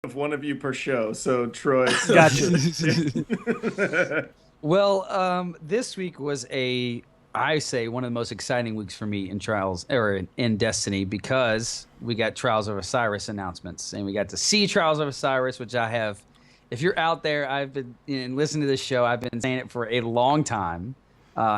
of one of you per show. So Troy. Gotcha. Well, this week was I say one of the most exciting weeks for me in Trials or in Destiny because we got Trials of Osiris announcements and we got to see Trials of Osiris, which I have. If you're out there, I've been listening to this show. I've been saying it for a long time.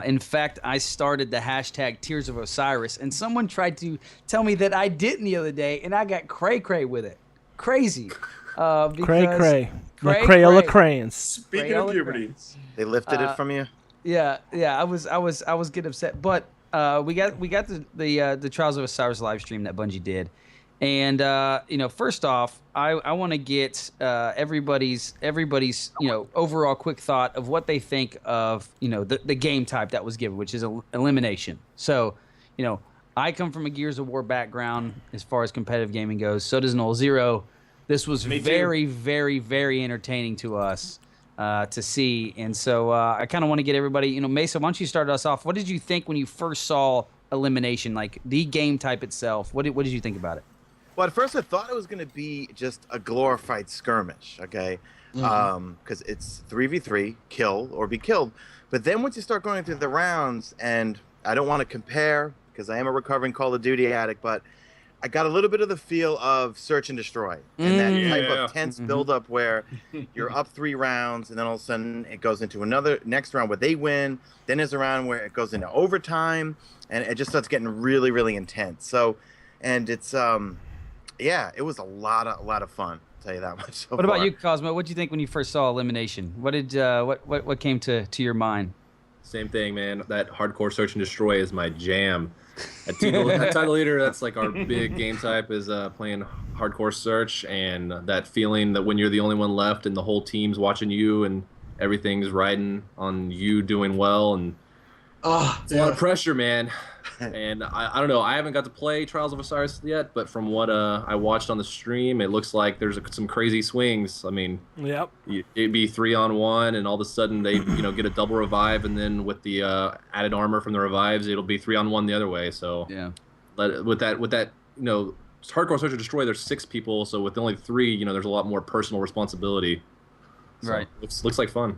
In fact, I started the hashtag Tears of Osiris, and someone tried to tell me that I didn't the other day, and I got cray with it. Crazy. Cray. Like Crayola crayons. Speaking of puberty, They lifted it from you. Yeah. I was getting upset, but we got the Trials of Osiris live stream that Bungie did, and first off, I want to get everybody's overall quick thought of what they think of the game type that was given, which is elimination. So I come from a Gears of War background as far as competitive gaming goes. So does Null Zero. This was very, very, very entertaining to us to see. And so I kind of want to get everybody, Mesa, why don't you start us off? What did you think when you first saw elimination, like the game type itself? What did you think about it? Well, at first I thought it was going to be just a glorified skirmish, okay? Because it's 3v3, kill or be killed. But then once you start going through the rounds, and I don't want to compare because I am a recovering Call of Duty addict, but I got a little bit of the feel of search and destroy and that type of tense buildup where you're up 3 rounds and then all of a sudden it goes into another next round where they win. Then there's a round where it goes into overtime and it just starts getting really, really intense. So, and it's, it was a lot of fun. I'll tell you that much. What about you, Cozmo? What did you think when you first saw elimination? What did what came to your mind? Same thing, man. That hardcore search and destroy is my jam. At Title Leader, that's like our big game type is playing hardcore search, and that feeling that when you're the only one left and the whole team's watching you and everything's riding on you doing well, and it's a lot of pressure, man. And I don't know. I haven't got to play Trials of Osiris yet, but from what I watched on the stream, it looks like there's some crazy swings. I mean, it'd be 3-on-1, and all of a sudden they get a double revive, and then with the added armor from the revives, it'll be 3-on-1 the other way. So with that hardcore search and destroy, there's 6 people, so with only 3, there's a lot more personal responsibility. So right. Looks like fun.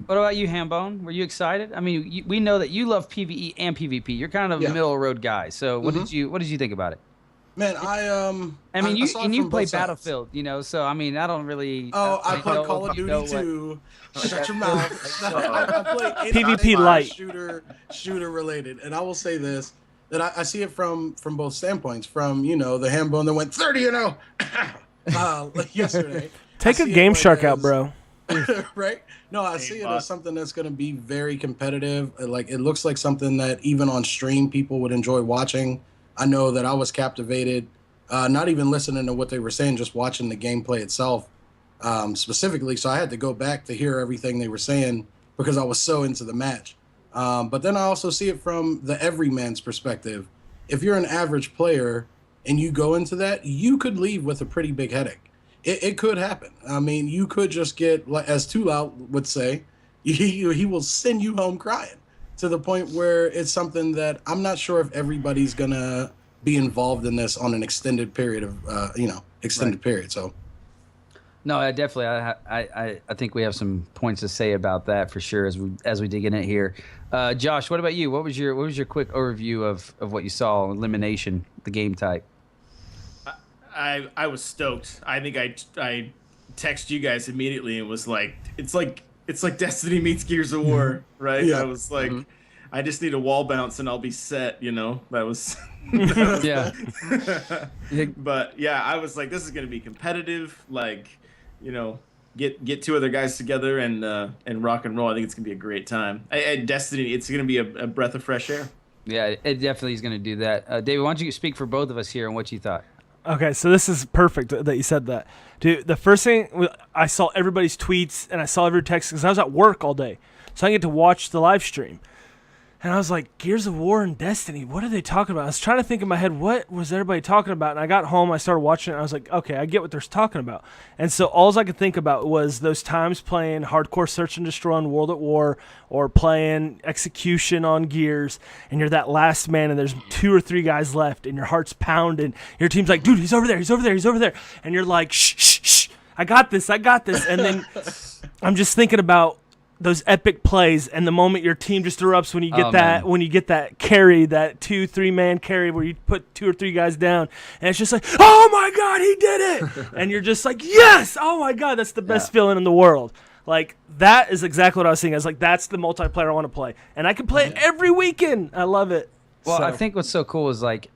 What about you, Hambone? Were you excited? I mean, we know that you love PvE and PvP. You're kind of a middle road guy. So what did you think about it? Man, I mean, you play Battlefield, so I mean, I don't really. Oh, I play Call of Duty too. Shut your mouth. I play PvP light shooter related, and I will say this: that I see it from both standpoints. From the Hambone that went 30-0 like yesterday. Take a Game Shark out, bro. Right? No, I see it as something that's going to be very competitive. Like, it looks like something that even on stream people would enjoy watching. I know that I was captivated, not even listening to what they were saying, just watching the gameplay itself specifically. So I had to go back to hear everything they were saying because I was so into the match. But then I also see it from the everyman's perspective. If you're an average player and you go into that, you could leave with a pretty big headache. It could happen. I mean, you could just get, like, as Tulao would say, he will send you home crying to the point where it's something that I'm not sure if everybody's going to be involved in this on an extended period of, period. So. No, I definitely. I think we have some points to say about that for sure as we dig in it here. Josh, what about you? What was your quick overview of what you saw? Elimination, the game type. I was stoked. I think I texted you guys immediately and was like, it's like Destiny meets Gears of War, right? Yeah. I was like, I just need a wall bounce and I'll be set. That was yeah. But yeah, I was like, this is gonna be competitive. Like, get 2 other guys together and rock and roll. I think it's gonna be a great time. Destiny, it's gonna be a breath of fresh air. Yeah, it definitely is gonna do that. David, why don't you speak for both of us here on what you thought? Okay, so this is perfect that you said that. Dude, the first thing, I saw everybody's tweets and I saw every text because I was at work all day. So I get to watch the live stream. And I was like, Gears of War and Destiny, what are they talking about? I was trying to think in my head, what was everybody talking about? And I got home, I started watching it, and I was like, okay, I get what they're talking about. And so all I could think about was those times playing Hardcore Search and Destroy on World at War or playing Execution on Gears, and you're that last man, and there's 2 or 3 guys left, and your heart's pounding. Your team's like, dude, he's over there, he's over there, he's over there. And you're like, shh, shh, shh, I got this. And then I'm just thinking about those epic plays and the moment your team just erupts when you get when you get that carry, that 2-3 man carry where you put 2 or 3 guys down, and it's just like, oh my god, he did it. And you're just like, yes, oh my god, that's the best feeling in the world. Like, that is exactly what I was thinking. I was like, that's the multiplayer I want to play, and I can play it every weekend. I love it. Well, I think what's so cool is, like,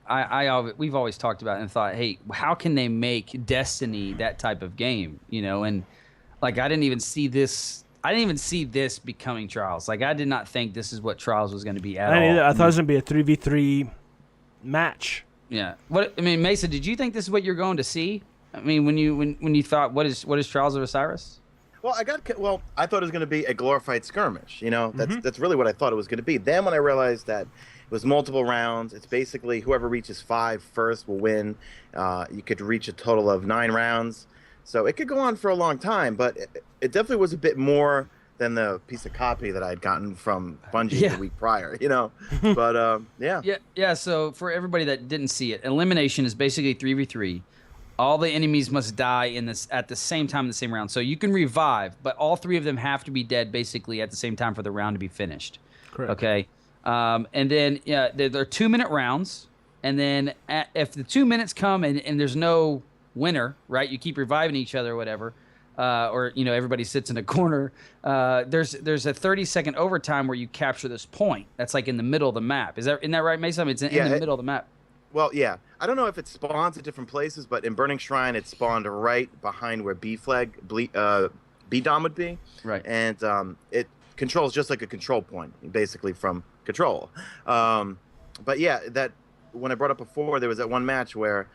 we've always talked about it and thought, hey, how can they make Destiny that type of game, and like, I didn't even see this becoming Trials. Like, I did not think this is what Trials was going to be at all. I thought it was going to be a 3v3 match. Yeah. Mesa, did you think this is what you're going to see? I mean, when you thought, what is Trials of Osiris? Well, I thought it was going to be a glorified skirmish. That's really what I thought it was going to be. Then when I realized that it was multiple rounds, it's basically whoever reaches 5 first will win. You could reach a total of 9 rounds. So it could go on for a long time, but it definitely was a bit more than the piece of copy that I'd gotten from Bungie the week prior, But yeah. Yeah. So for everybody that didn't see it, elimination is basically 3v3. All the enemies must die at the same time in the same round. So you can revive, but all 3 of them have to be dead basically at the same time for the round to be finished. Correct. Okay. And then they're 2-minute rounds, and then if the 2 minutes come and there's no winner, right? You keep reviving each other or whatever, or everybody sits in a corner. There's a 30-second overtime where you capture this point. That's like in the middle of the map. Isn't that right, Mesa? It's in the middle of the map. Well, yeah. I don't know if it spawns at different places, but in Burning Shrine, it spawned right behind where B Dom would be. Right. And it controls just like a control point, basically from Control. But yeah, that when I brought up before, there was that one match where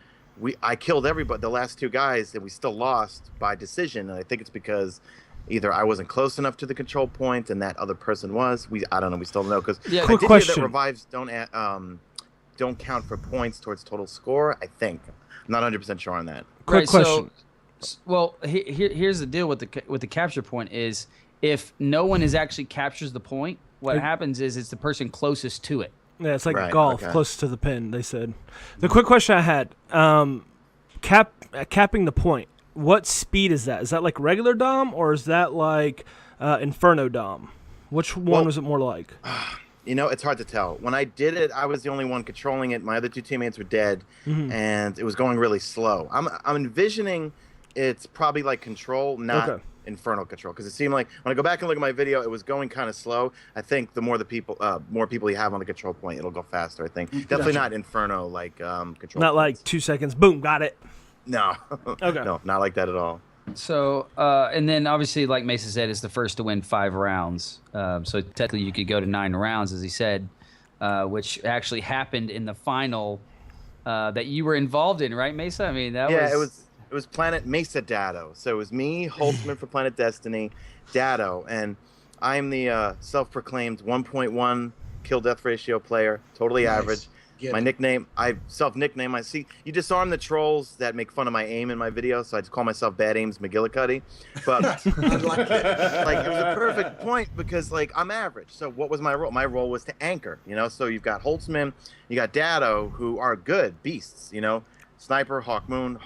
I killed everybody, the last 2 guys, and we still lost by decision. And I think it's because either I wasn't close enough to the control point, and that other person was. I don't know. We still don't know, because I did hear that revives don't count for points towards total score. I think I'm not 100% sure on that. Quick question. So, well, here's the deal with the capture point is if no one actually captures the point, what happens is it's the person closest to it. Yeah, it's like golf, close to the pin, they said. The quick question I had, capping the point, what speed is that? Is that like regular Dom, or is that like Inferno Dom? Which one was it more like? It's hard to tell. When I did it, I was the only one controlling it. My other 2 teammates were dead, and it was going really slow. I'm envisioning it's probably like Control, not Infernal Control, because it seemed like when I go back and look at my video, it was going kind of slow. I think the more people you have on the control point, it'll go faster. I think definitely not Inferno like Control. Not like 2 seconds, boom, got it. No, no, not like that at all. So and then obviously, like Mesa said, it's the first to win 5 rounds. So technically, you could go to 9 rounds, as he said, which actually happened in the final that you were involved in, right, Mesa? I mean, it was Planet Mesa Dado. So it was me, Holtzman for Planet Destiny, Dado, and I'm the self-proclaimed 1.1 kill-death ratio player, totally average. My nickname, I self-nickname. I see you disarm the trolls that make fun of my aim in my video, so I just call myself Bad Aim's McGillicuddy. But it was a perfect point because I'm average. So what was my role? My role was to anchor. So you've got Holtzman, you got Dado, who are good beasts. Sniper, Hawk Moon,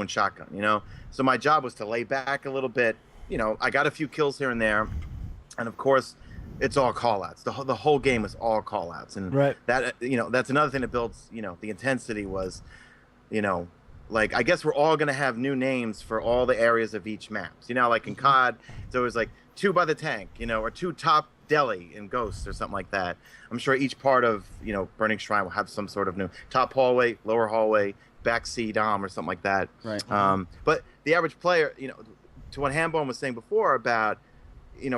shotgun. So my job was to lay back a little bit. I got a few kills here and there, and of course, it's all call-outs. The whole game is all call-outs, and that that's another thing that builds the intensity was, I guess we're all gonna have new names for all the areas of each map. So, like in COD, there was 2 by the tank, or 2 top deli in Ghosts or something like that. I'm sure each part of Burning Shrine will have some sort of new top hallway, lower hallway, back C Dom or something like that. Right. But the average player, to what Hambone was saying before about,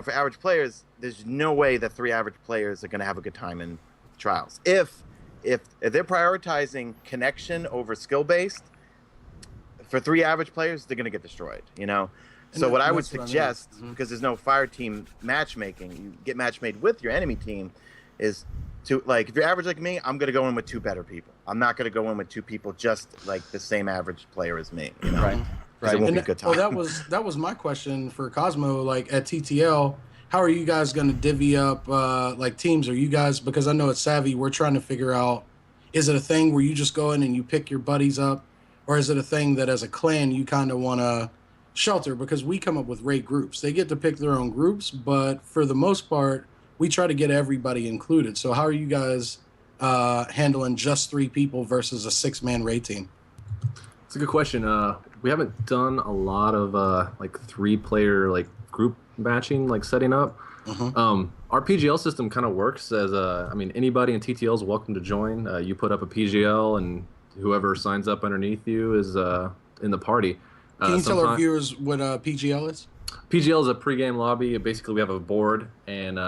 for average players, there's no way that 3 average players are going to have a good time in Trials. If they're prioritizing connection over skill based, for 3 average players, they're going to get destroyed. So what I would suggest, because there's no fire team matchmaking, you get match made with your enemy team, is Like, if you're average like me, I'm gonna go in with 2 better people. I'm not gonna go in with 2 people just like the same average player as me. You know? Right. 'Cause it won't be a good time. Well, that was my question for Cosmo. Like at TTL, how are you guys going to divvy up like teams? Are you guys, because I know at Savvy we're trying to figure out, is it a thing where you just go in and you pick your buddies up, or is it a thing that as a clan you kind of want to shelter? Because we come up with raid groups. They get to pick their own groups, but for the most part, we try to get everybody included. So how are you guys handling just 3 people versus a 6-man raid team? It's a good question. We haven't done a lot of like 3-player like group matching, like setting up. Our PGL system kind of works as I mean, anybody in TTL is welcome to join. You put up a PGL, and whoever signs up underneath you is in the party. Can you tell our viewers what PGL is? PGL is a pregame lobby. Basically, we have a board, and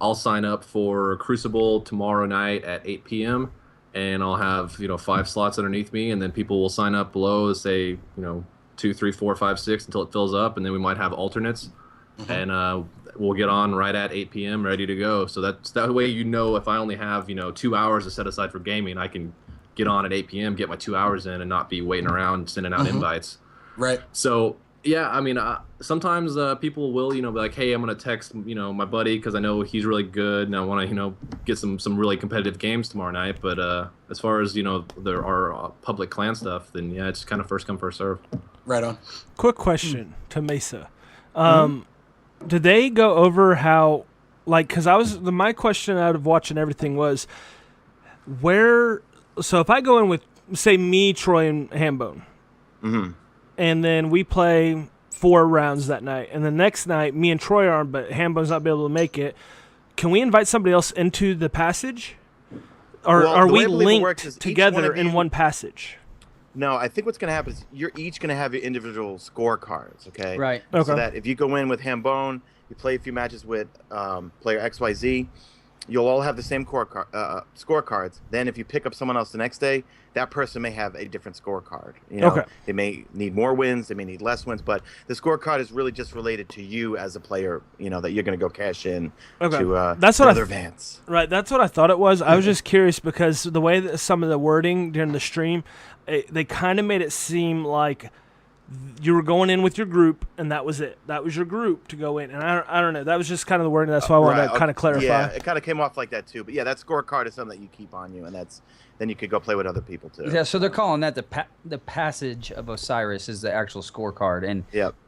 I'll sign up for Crucible tomorrow night at 8 p.m. and I'll have 5 slots underneath me, and then people will sign up below, say 2, 3, 4, 5, 6 until it fills up, and then we might have alternates, and we'll get on right at 8 p.m. ready to go. So that way if I only have 2 hours to set aside for gaming, I can get on at 8 p.m., get my 2 hours in, and not be waiting around sending out invites. Right. So yeah, I mean, sometimes people will, be like, hey, I'm going to text, my buddy because I know he's really good and I want to, get some really competitive games tomorrow night. But as far as, there are public clan stuff, then yeah, it's kind of first come, first serve. Right on. Quick question to Mesa. Did they go over how, like, because my question out of watching everything was, so if I go in with, say, me, Troy, and Hambone, and then we play 4 rounds that night, and the next night, me and Troy are on, but Hambone's not be able to make it, can we invite somebody else into the passage? Or are we linked together in one passage? No, I think what's going to happen is you're each going to have your individual scorecards, okay? Right. Okay. So that if you go in with Hambone, you play a few matches with player XYZ, you'll all have the same scorecards. Then if you pick up someone else the next day, that person may have a different scorecard. Okay. They may need more wins, they may need less wins, but the scorecard is really just related to you as a player, that you're going to go cash in to that's what Brother Vance. Right, that's what I thought it was. I was just curious because the way that some of the wording during the stream, they kind of made it seem like you were going in with your group, and that was it. That was your group to go in, and I don't know. That was just kind of the wording. That's why I wanted to kind of clarify. Yeah, it kind of came off like that too. But yeah, that scorecard is something that you keep on you, and then you could go play with other people too. Yeah, so they're calling that the Passage of Osiris is the actual scorecard, and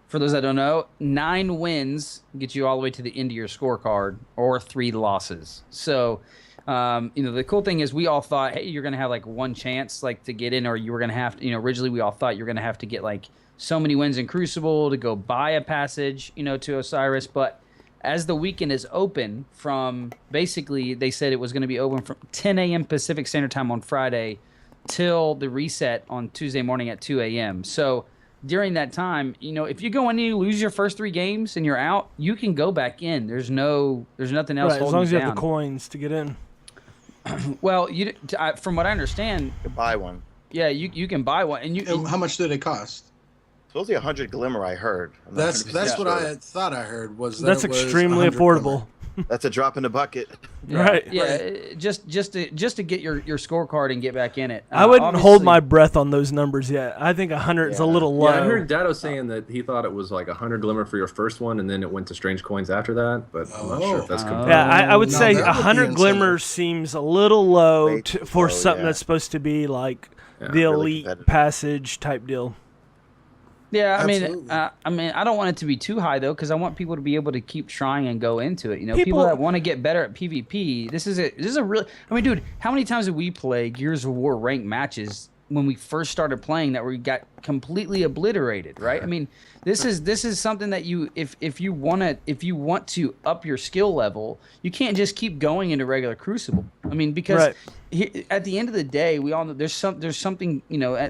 for those that don't know, 9 wins get you all the way to the end of your scorecard, or 3 losses. So. The cool thing is we all thought, hey, you're going to have like 1 chance like to get in, or you were going to have to, originally we all thought you were going to have to get like so many wins in Crucible to go buy a passage, to Osiris. But as the weekend is open from, basically they said it was going to be open from 10 a.m. Pacific Standard Time on Friday till the reset on Tuesday morning at 2 a.m. So during that time, if you go in and you lose your first 3 games and you're out, you can go back in. There's nothing else holding you down. As long as you have the coins to get in. Well, from what I understand, you can buy one. Yeah, you can buy one, and how much did it cost? Supposedly 100 glimmer. I heard. That's what I thought I heard was that that's extremely affordable. Glimmer. That's a drop in the bucket. Right. Yeah. Right. Just to get your scorecard and get back in it. I wouldn't hold my breath on those numbers yet. I think 100 is a little low. Yeah, I heard Dado saying that he thought it was like 100 glimmer for your first one, and then it went to strange coins after that. But I'm not sure if that's confirmed. Yeah, I would say 100 glimmer seems a little low for something that's supposed to be like the elite passage type deal. Yeah, I mean, I don't want it to be too high though, because I want people to be able to keep trying and go into it. People that want to get better at PvP. This is a real. I mean, dude, how many times did we play Gears of War ranked matches when we first started playing that we got completely obliterated, right? I mean, this is something that if you want to up your skill level, you can't just keep going into regular Crucible. I mean, because at the end of the day, we all know there's something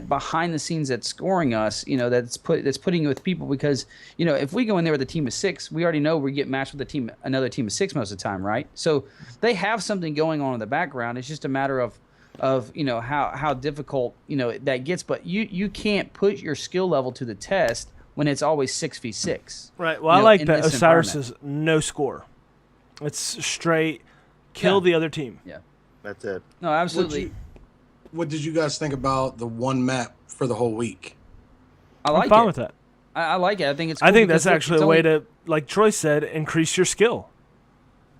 behind the scenes that's scoring us, that's putting you with people, because if we go in there with a team of 6, we already know we get matched with another team of 6 most of the time, right? So they have something going on in the background. It's just a matter of how difficult that gets, but you can't put your skill level to the test when it's always 6v6. Right. Well, I like that Osiris is no score. It's straight kill the other team. Yeah. That's it. No, absolutely. What did you guys think about the one map for the whole week? I like I'm fine it. with that. I like it. I think it's. Cool I think because that's actually it's a way only- to, like Troy said, increase your skill.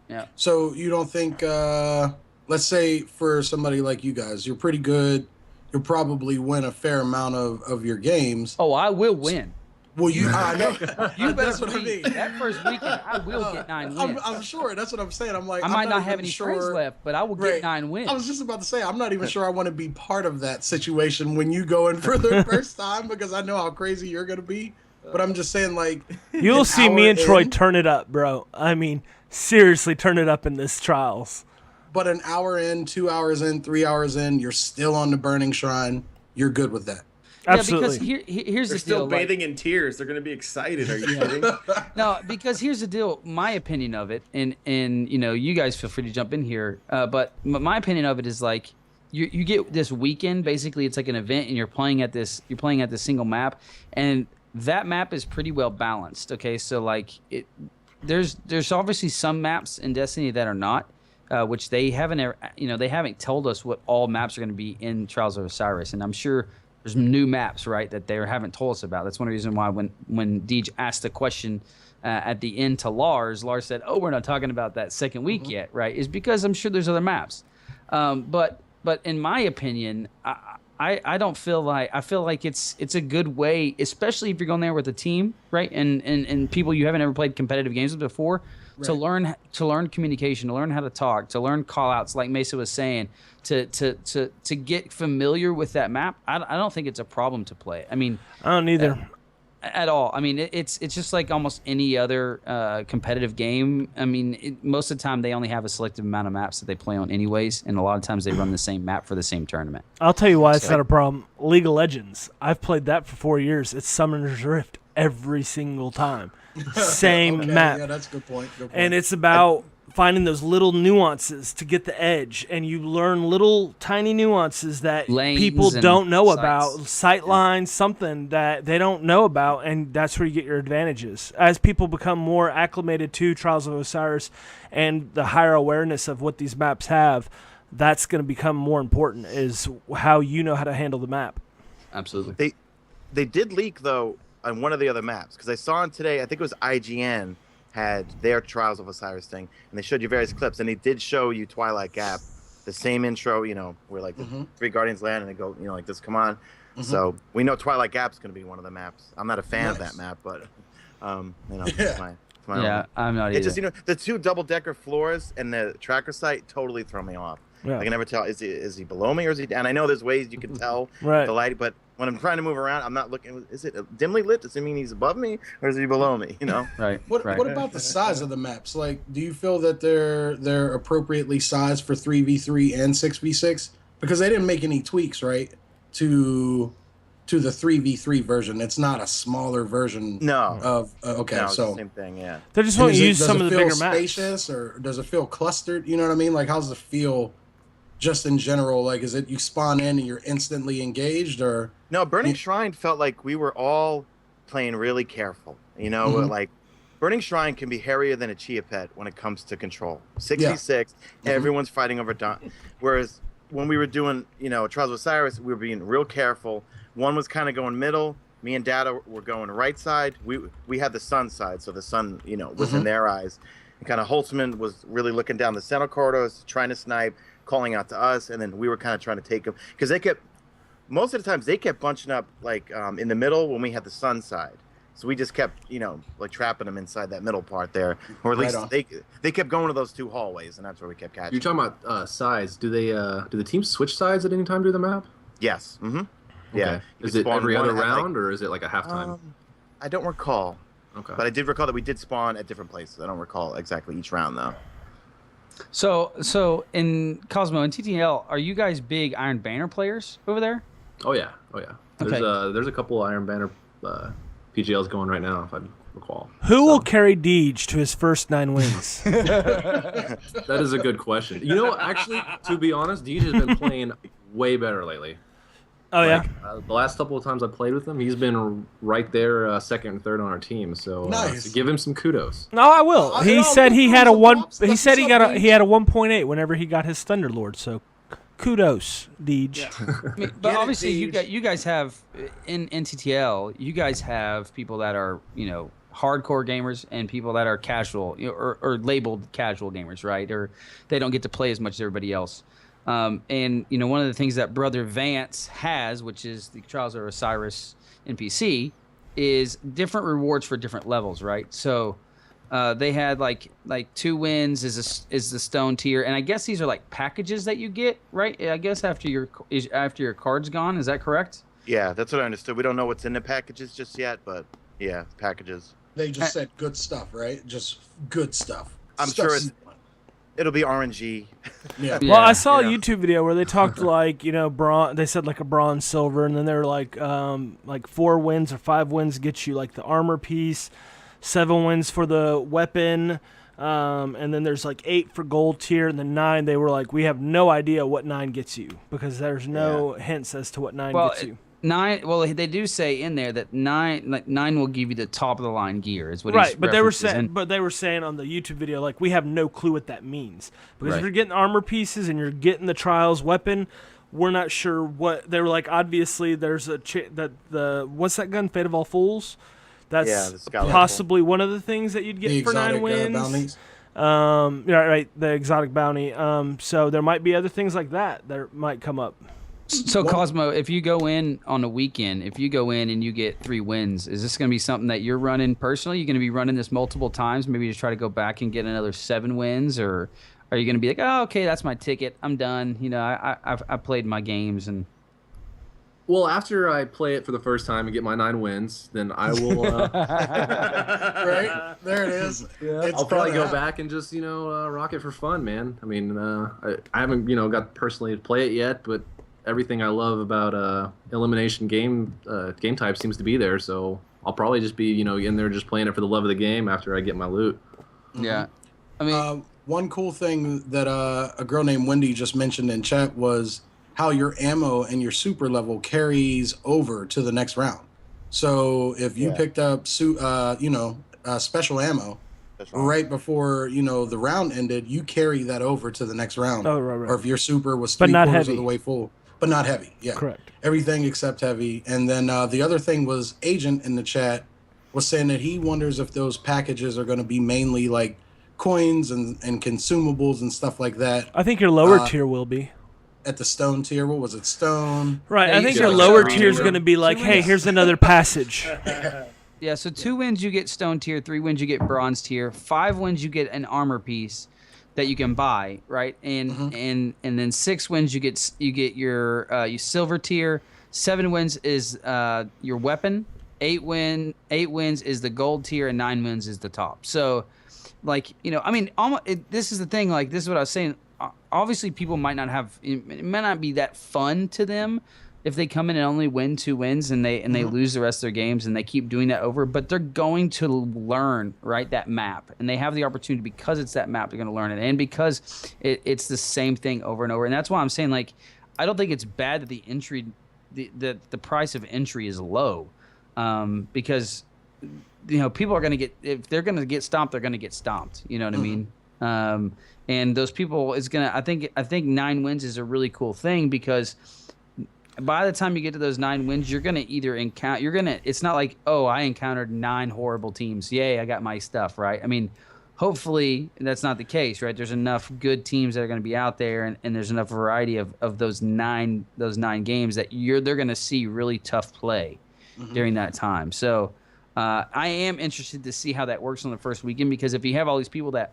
Yeah. So you don't think, let's say for somebody like you guys, you're pretty good. You'll probably win a fair amount of your games. Oh, I will win. Well, you, I know. You That's better what I believe mean. that first weekend I will get 9 wins. I'm sure. That's what I'm saying. I'm like, I I'm might not have even any sure. friends left, but I will Right. get 9 wins. I was just about to say, I'm not even sure I want to be part of that situation when you go in for the first time because I know how crazy you're going to be. But I'm just saying, like, You'll an see me hour and Troy in, turn it up, bro. I mean, seriously, turn it up in this trials. But an hour in, 2 hours in, 3 hours in, you're still on the burning shrine. You're good with that. Absolutely. Yeah, because here's They're the still deal. like- bathing in tears. They're going to be excited. Are you kidding? No, because here's the deal. My opinion of it, and you guys feel free to jump in here. But my opinion of it is like you get this weekend. Basically, it's like an event, and you're playing at this single map, and that map is pretty well balanced. Okay, so like there's obviously some maps in Destiny that are not, which they haven't told us what all maps are going to be in Trials of Osiris, and I'm sure there's new maps, right, that they haven't told us about. That's one reason why when Deej asked the question at the end to Lars said, "Oh, we're not talking about that second week yet," right? Is because I'm sure there's other maps. But in my opinion, I don't feel like I feel like it's a good way, especially if you're going there with a team, right, and people you haven't ever played competitive games with before. To learn communication, to learn how to talk, to learn call outs, like Mesa was saying, to get familiar with that map. I don't think it's a problem to play. I mean, I don't either. at all. I mean, it's just like almost any other competitive game. I mean, most of the time they only have a selective amount of maps that they play on anyways, and a lot of times they run the same map for the same tournament. I'll tell you why it's not a problem. League of Legends. I've played that for 4 years. It's Summoner's Rift every single time. Same Okay, map. Yeah, that's a good point. And it's about finding those little nuances to get the edge, and you learn little tiny nuances that Lanes people and don't know sights. about, sight lines, something that they don't know about, and that's where you get your advantages. As people become more acclimated to Trials of Osiris and the higher awareness of what these maps have, that's going to become more important, is how you know how to handle the map. Absolutely. They did leak though on one of the other maps because I saw on today. I think it was IGN had their Trials of Osiris thing, and they showed you various clips, and they did show you Twilight Gap, the same intro, where like the three Guardians land and they go, like this, come on. So we know Twilight Gap's going to be one of the maps. I'm not a fan of that map, but it's my Yeah, own. I'm not It's either. just the two double-decker floors and the tracker site totally throw me off. Yeah. I can never tell, is he below me or is he? And I know there's ways you can tell Right. the light, but when I'm trying to move around, I'm not looking. Is it dimly lit? Does it mean he's above me or is he below me? Right. What about the size of the maps? Like, do you feel that they're appropriately sized for 3v3 and 6v6? Because they didn't make any tweaks, right, to the 3v3 version. It's not a smaller version. No. Of okay, No, it's so the same thing. Yeah. They just and want to is it- use does some it of the feel bigger maps. spacious, or does it feel clustered? You know what I mean? Like, how's it feel? Just in general, like, is it you spawn in and you're instantly engaged, or No, Burning Shrine felt like we were all playing really careful. Like Burning Shrine can be hairier than a chia pet when it comes to control. 66, everyone's fighting over Don. Whereas when we were doing, Trials of Osiris, we were being real careful. One was kind of going middle. Me and Data were going right side. We had the sun side, so the sun, was in their eyes. And kind of Holtzman was really looking down the center corridors, trying to snipe, calling out to us, and then we were kind of trying to take them because most of the times they kept bunching up like in the middle when we had the sun side. So we just kept, like trapping them inside that middle part there, or at Right least on. they kept going to those two hallways, and that's where we kept catching. You're talking about sides. Do the teams switch sides at any time during the map? Yes. Mm-hmm. Yeah. Okay. Is it every other round, or is it like a halftime? I don't recall, Okay. but I did recall that we did spawn at different places. I don't recall exactly each round though. So in Cozmo and TTL, are you guys big Iron Banner players over there? Oh yeah. There's a couple Iron Banner PGLs going right now, if I recall. Who will carry Deej to his first 9 wins? That is a good question. Actually, to be honest, DJ has been playing way better lately. Oh yeah. The last couple of times I played with him, he's been right there, second and third on our team. So, Nice. so give him some kudos. No, I will. He no, said he give had him a some one. props. He That's said he what's got up, a. Deej. He had a 1.8 whenever he got his Thunderlord. So, kudos, Deej. I mean, but Get it, obviously, Deej. you guys have in NTTL, you guys have people that are hardcore gamers and people that are casual, or labeled casual gamers, right? Or they don't get to play as much as everybody else. And one of the things that Brother Vance has, which is the Trials of Osiris NPC, is different rewards for different levels, right? So they had like 2 wins is the stone tier, and I guess these are like packages that you get, right? I guess after your card's gone, is that correct? Yeah, that's what I understood. We don't know what's in the packages just yet, but yeah, packages. They just said good stuff, right? Just good stuff. I'm Stuff sure it'll be RNG. Yeah. Well, I saw a you know. YouTube video where they talked like bronze. They said like a bronze, silver, and then they're like 4 wins or 5 wins get you like the armor piece, 7 wins for the weapon, and then there's like 8 for gold tier, and then 9. They were like, we have no idea what 9 gets you because there's no hints as to what 9 gets you. 9. Well, they do say in there that 9 will give you the top of the line gear. Is what Right, he's but they were references. saying, on the YouTube video, like we have no clue what that means because if Right. you're getting armor pieces and you're getting the trials weapon, we're not sure what they were like. Obviously, there's what's that gun? Fate of All Fools. That's Yeah, the Scout possibly one of the things that you'd get The for 9 exotic wins. bounties. Right, the exotic bounty. So there might be other things like that might come up. So Cosmo, if you go in on a weekend, if you go in and you get 3 wins, is this going to be something that you're running personally? You're going to be running this multiple times, maybe to try to go back and get another 7 wins, or are you going to be like, oh, okay, that's my ticket, I'm done. I've played my games and. Well, after I play it for the first time and get my 9 wins, then I will. Right? There it is. It's I'll probably gonna go back and just rock it for fun, man. I mean, I haven't got personally to play it yet, but everything I love about elimination game type seems to be there. So I'll probably just be in there just playing it for the love of the game after I get my loot. Yeah, I mean, one cool thing that a girl named Wendy just mentioned in chat was how your ammo and your super level carries over to the next round. So if you picked up special ammo right before the round ended, you carry that over to the next round. Oh, right. Or if your super was But not 3/4 heavy. of the way full, but not heavy. Yeah, Correct. Everything except heavy. And then the other thing was Agent in the chat was saying that he wonders if those packages are going to be mainly like coins and consumables and stuff like that. I think your lower tier will be. At the stone tier, what was it? Stone. Right, Yeah, I think you your get lower like tier is two going to be like, hey, wins. here's another passage. Yeah, so 2 wins you get stone tier, 3 wins you get bronze tier, 5 wins you get an armor piece that you can buy, right? And then 6 wins you get your silver tier, 7 wins is your weapon, 8 wins is the gold tier, and 9 wins is the top. So, like I mean, this is the thing. Like this is what I was saying. Obviously, people might not have. It might not be that fun to them if they come in and only win 2 wins and they lose the rest of their games and they keep doing that over. But they're going to learn that map, and they have the opportunity because it's that map. They're going to learn it, and because it's the same thing over and over. And that's why I'm saying I don't think it's bad that the entry, the price of entry is low, because people are going to get, if they're going to get stomped, they're going to get stomped. You know what I mean? And those people is gonna. I think 9 wins is a really cool thing because by the time you get to those 9 wins, you're gonna either encounter. It's not like, oh, I encountered 9 horrible teams. Yay, I got my stuff right. I mean, hopefully that's not the case, right? There's enough good teams that are going to be out there, and there's enough variety of those nine games that they're going to see really tough play during that time. So I am interested to see how that works on the first weekend, because if you have all these people that,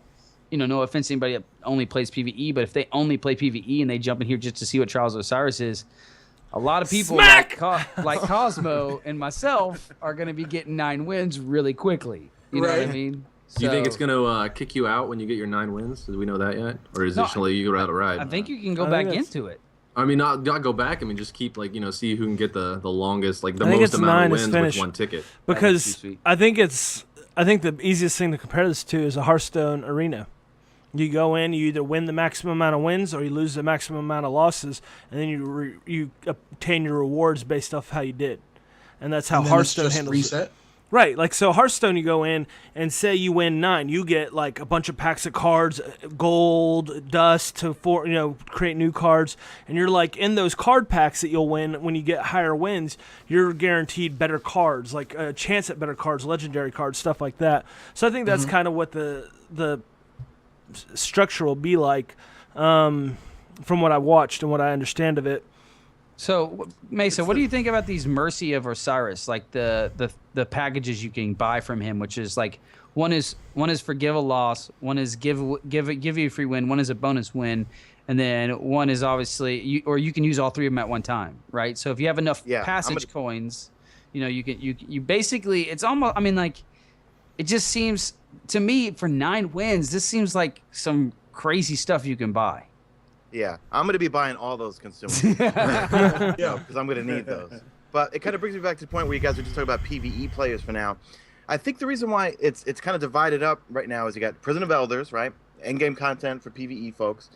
no offense to anybody that only plays PvE, but if they only play PvE and they jump in here just to see what Trials of Osiris is, a lot of people like Cozmo and myself are going to be getting 9 wins really quickly. You know what I mean? Do you think it's going to kick you out when you get your 9 wins? Do we know that yet? Or is it just you go out to ride? I think you can go back into it. I mean, not go back. I mean, just keep see who can get the longest, the I think most it's amount 9 of is wins finished. with one ticket. Because I think the easiest thing to compare this to is a Hearthstone arena, You go in, you either win the maximum amount of wins or you lose the maximum amount of losses, and then you obtain your rewards based off how you did. And that's how And then Hearthstone it's just handles reset. it. Right, like so Hearthstone, you go in and say you win 9, you get like a bunch of packs of cards, gold, dust to create new cards, and you're like in those card packs that you'll win when you get higher wins, you're guaranteed better cards, like a chance at better cards, legendary cards, stuff like that. So I think that's kind of what the structure will be like, from what I watched and what I understand of it. So, Mesa, what do you think about these Mercy of Osiris, like the packages you can buy from him, which is like one is forgive a loss, one is give you a free win, one is a bonus win, and then one is obviously you can use all 3 of them at one time, right? So if you have enough passage coins, you basically, it's almost, I mean, like, it just seems to me for 9 wins, this seems like some crazy stuff you can buy. Yeah, I'm going to be buying all those consumables. Yeah, because I'm going to need those. But it kind of brings me back to the point where you guys were just talking about PvE players for now. I think the reason why it's kind of divided up right now is you got Prison of Elders, right? Endgame content for PvE folks.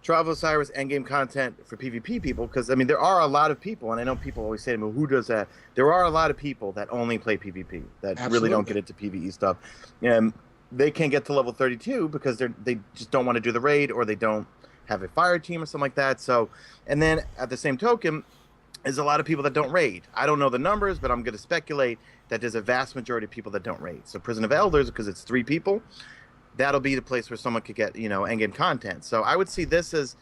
Trial of Osiris, endgame content for PvP people. Because, I mean, there are a lot of people, and I know people always say to me, who does that? There are a lot of people that only play PvP, that really don't get into PvE stuff. And they can't get to level 32 because they just don't want to do the raid, or they don't have a fire team or something like that. So, and then at the same token, there's a lot of people that don't raid. I don't know the numbers, but I'm going to speculate that there's a vast majority of people that don't raid. So Prison of Elders, because it's 3 people, that'll be the place where someone could get, endgame content. So I would see this as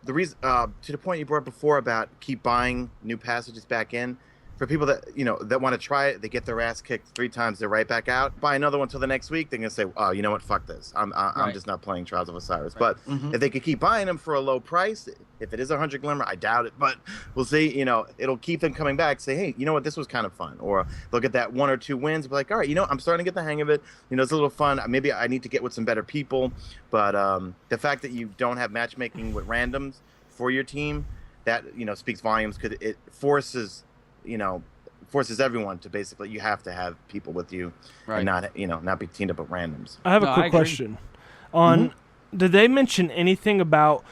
the reason, to the point you brought up before about keep buying new passages back in. For people that, that want to try it, they get their ass kicked 3 times, they're right back out. Buy another one till the next week, they're going to say, oh, you know what, fuck this. I'm just not playing Trials of Osiris. Right. But if they could keep buying them for a low price, if it is 100 Glimmer, I doubt it, but we'll see, it'll keep them coming back, say, hey, you know what, this was kind of fun. Or they'll get that 1 or 2 wins, be like, all right, I'm starting to get the hang of it. It's a little fun. Maybe I need to get with some better people. But the fact that you don't have matchmaking with randoms for your team, that, speaks volumes, because it forces everyone to basically, you have to have people with you, and not be teamed up with randoms. I have a quick question. Did they mention anything about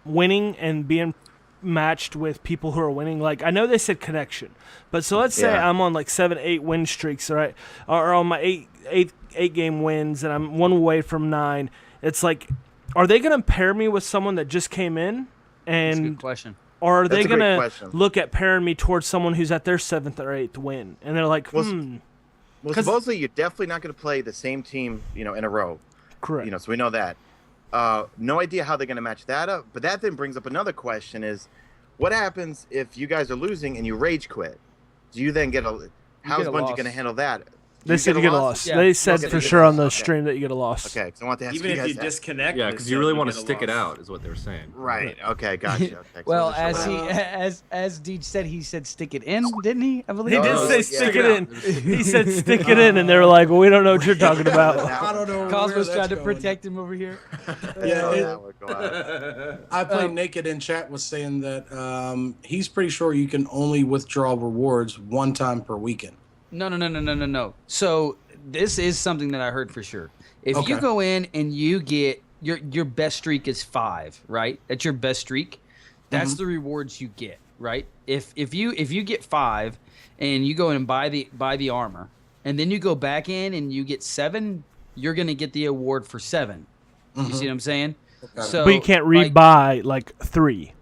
winning and being matched with people who are winning? Like, I know they said connection, but so let's say I'm on like 7, 8 win streaks, right? Or on my 8 game wins, and I'm 1 away from 9. It's like, are they going to pair me with someone that just came in? And that's a good question. Or are they going to look at pairing me towards someone who's at their 7th or 8th win? And they're like, Well, supposedly you're definitely not going to play the same team, in a row. Correct. So we know that. No idea how they're going to match that up. But that then brings up another question: what happens if you guys are losing and you rage quit? Do you then get a? How's Bungie going to handle that? They said you get a loss. Yeah. They said for sure on the stream that you get a loss. Okay, because I want to ask even you guys if you disconnect. Yeah, because you really want to stick it out, is what they were saying. Right. Okay. Gotcha. Okay, well, as Deej said, he said stick it in, didn't he? I believe he did say stick it in. He said stick it in, and they were like, "Well, we don't know what you're talking about." I don't know. Cosmo's trying to protect him over here. I played Naked in chat was saying that he's pretty sure you can only withdraw rewards 1 time per weekend. No. So this is something that I heard for sure. If you go in and you get your best streak is 5, right? That's your best streak. That's the rewards you get, right? If you get 5 and you go in and buy the armor, and then you go back in and you get 7, you're gonna get the award for 7. You see what I'm saying? Okay. So, but you can't rebuy like 3.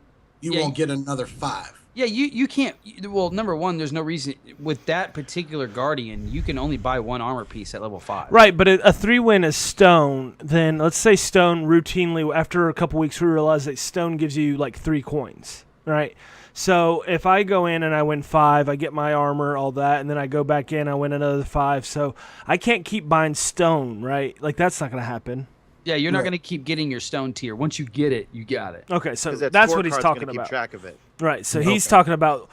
You won't get another 5. Yeah, you can't. Well, number one, there's no reason with that particular Guardian. You can only buy 1 armor piece at level 5. Right, but a 3 win is Stone. Then let's say Stone routinely, after a couple weeks, we realize that Stone gives you like 3 coins. Right. So if I go in and I win 5, I get my armor, all that, and then I go back in, I win another 5. So I can't keep buying Stone, right? Like that's not going to happen. Yeah, you're not going to keep getting your Stone tier. Once you get it, you got it. Okay, so that's what he's talking about. Keep track of it. Right, so he's talking about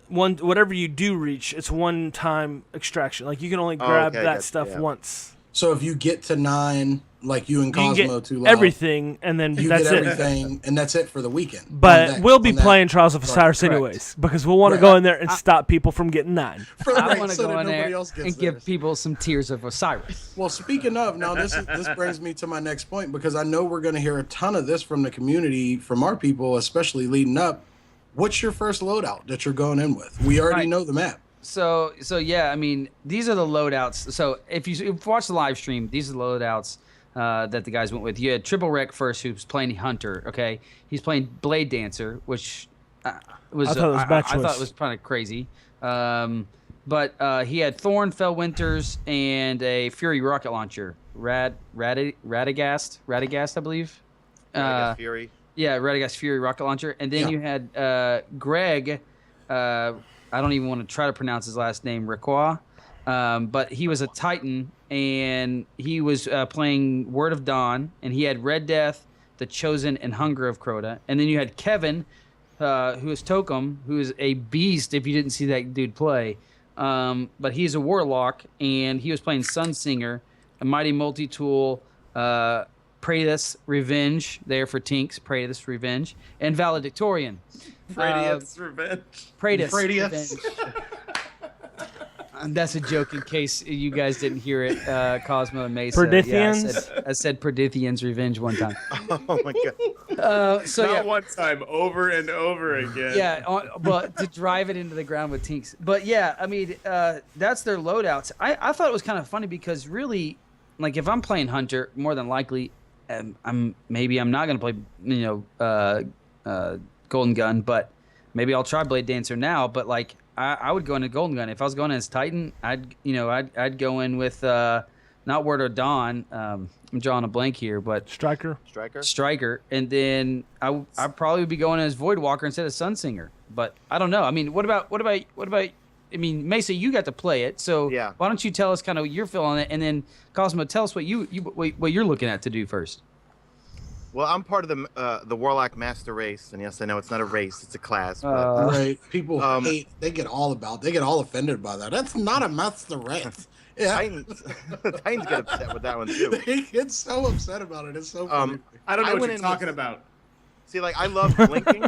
whatever you do reach, it's 1-time extraction. Like you can only grab that stuff once. So if you get to 9, like you and You can Cosmo get too loud, everything, and then you that's get it. everything, and that's it for the weekend. But we'll be on that playing Trials of card. Osiris Correct. anyways, because we'll want to Right. go in there and stop people from getting 9. I want to so go that in nobody there else gets and give theirs. people some Tears of Osiris. Well, speaking of, now this brings me to my next point, because I know we're going to hear a ton of this from the community, from our people, especially leading up. What's your first loadout that you're going in with? We already Right. know the map. So yeah, I mean, these are the loadouts. So if you watch the live stream, these are the loadouts that the guys went with. You had Triple Wreck first, who's playing Hunter. Okay, he's playing Blade Dancer, which was I thought it was bad I thought choice. it was kind of crazy. But he had Thorn, Fell Winters, and a Fury rocket launcher. Radagast, I believe. I guess Fury. Yeah, Radagast Fury rocket launcher, and then Yeah. you had Greg. I don't even want to try to pronounce his last name, Requa. But he was a Titan, and he was playing Word of Dawn, and he had Red Death, The Chosen, and Hunger of Crota. And then you had Kevin, who is Tokum, who is a beast if you didn't see that dude play. But he's a Warlock, and he was playing Sunsinger, a Mighty Multi-Tool, Praetus Revenge, there for Tinks, Praetus Revenge, and Valedictorian. Radiant's Revenge. Praetus Praetus. Revenge. That's a joke in case you guys didn't hear it, Cosmo and Mesa. Perdithians? Yeah, I said Perdithian's Revenge one time. Oh my god. So Not yeah, one time, over and over again. yeah, but to drive it into the ground with Tinks. But yeah, I mean, that's their loadouts. I thought it was kind of funny because really, like if I'm playing Hunter, more than likely, I'm not gonna play, Golden Gun, but maybe I'll try Blade Dancer now. But like I would go into Golden Gun if I was going as Titan. I'd go in with not Word of Dawn. I'm drawing a blank here, but Striker. Striker, and then I'd probably be going as Voidwalker instead of Sunsinger. But I don't know. I mean, what about? I mean, Mesa, you got to play it, so Yeah. why don't you tell us kind of your feel on it, and then Cosmo, tell us what you're looking at to do first. Well, I'm part of the Warlock Master Race, and yes, I know it's not a race; it's a class. But, Right. People Um, hate. They get all offended by that. That's not a master race. Yeah. Titans, Titans get upset with that one too. They get so upset about it. It's so funny. I don't know I what went you're in talking with- about. See, like I love blinking,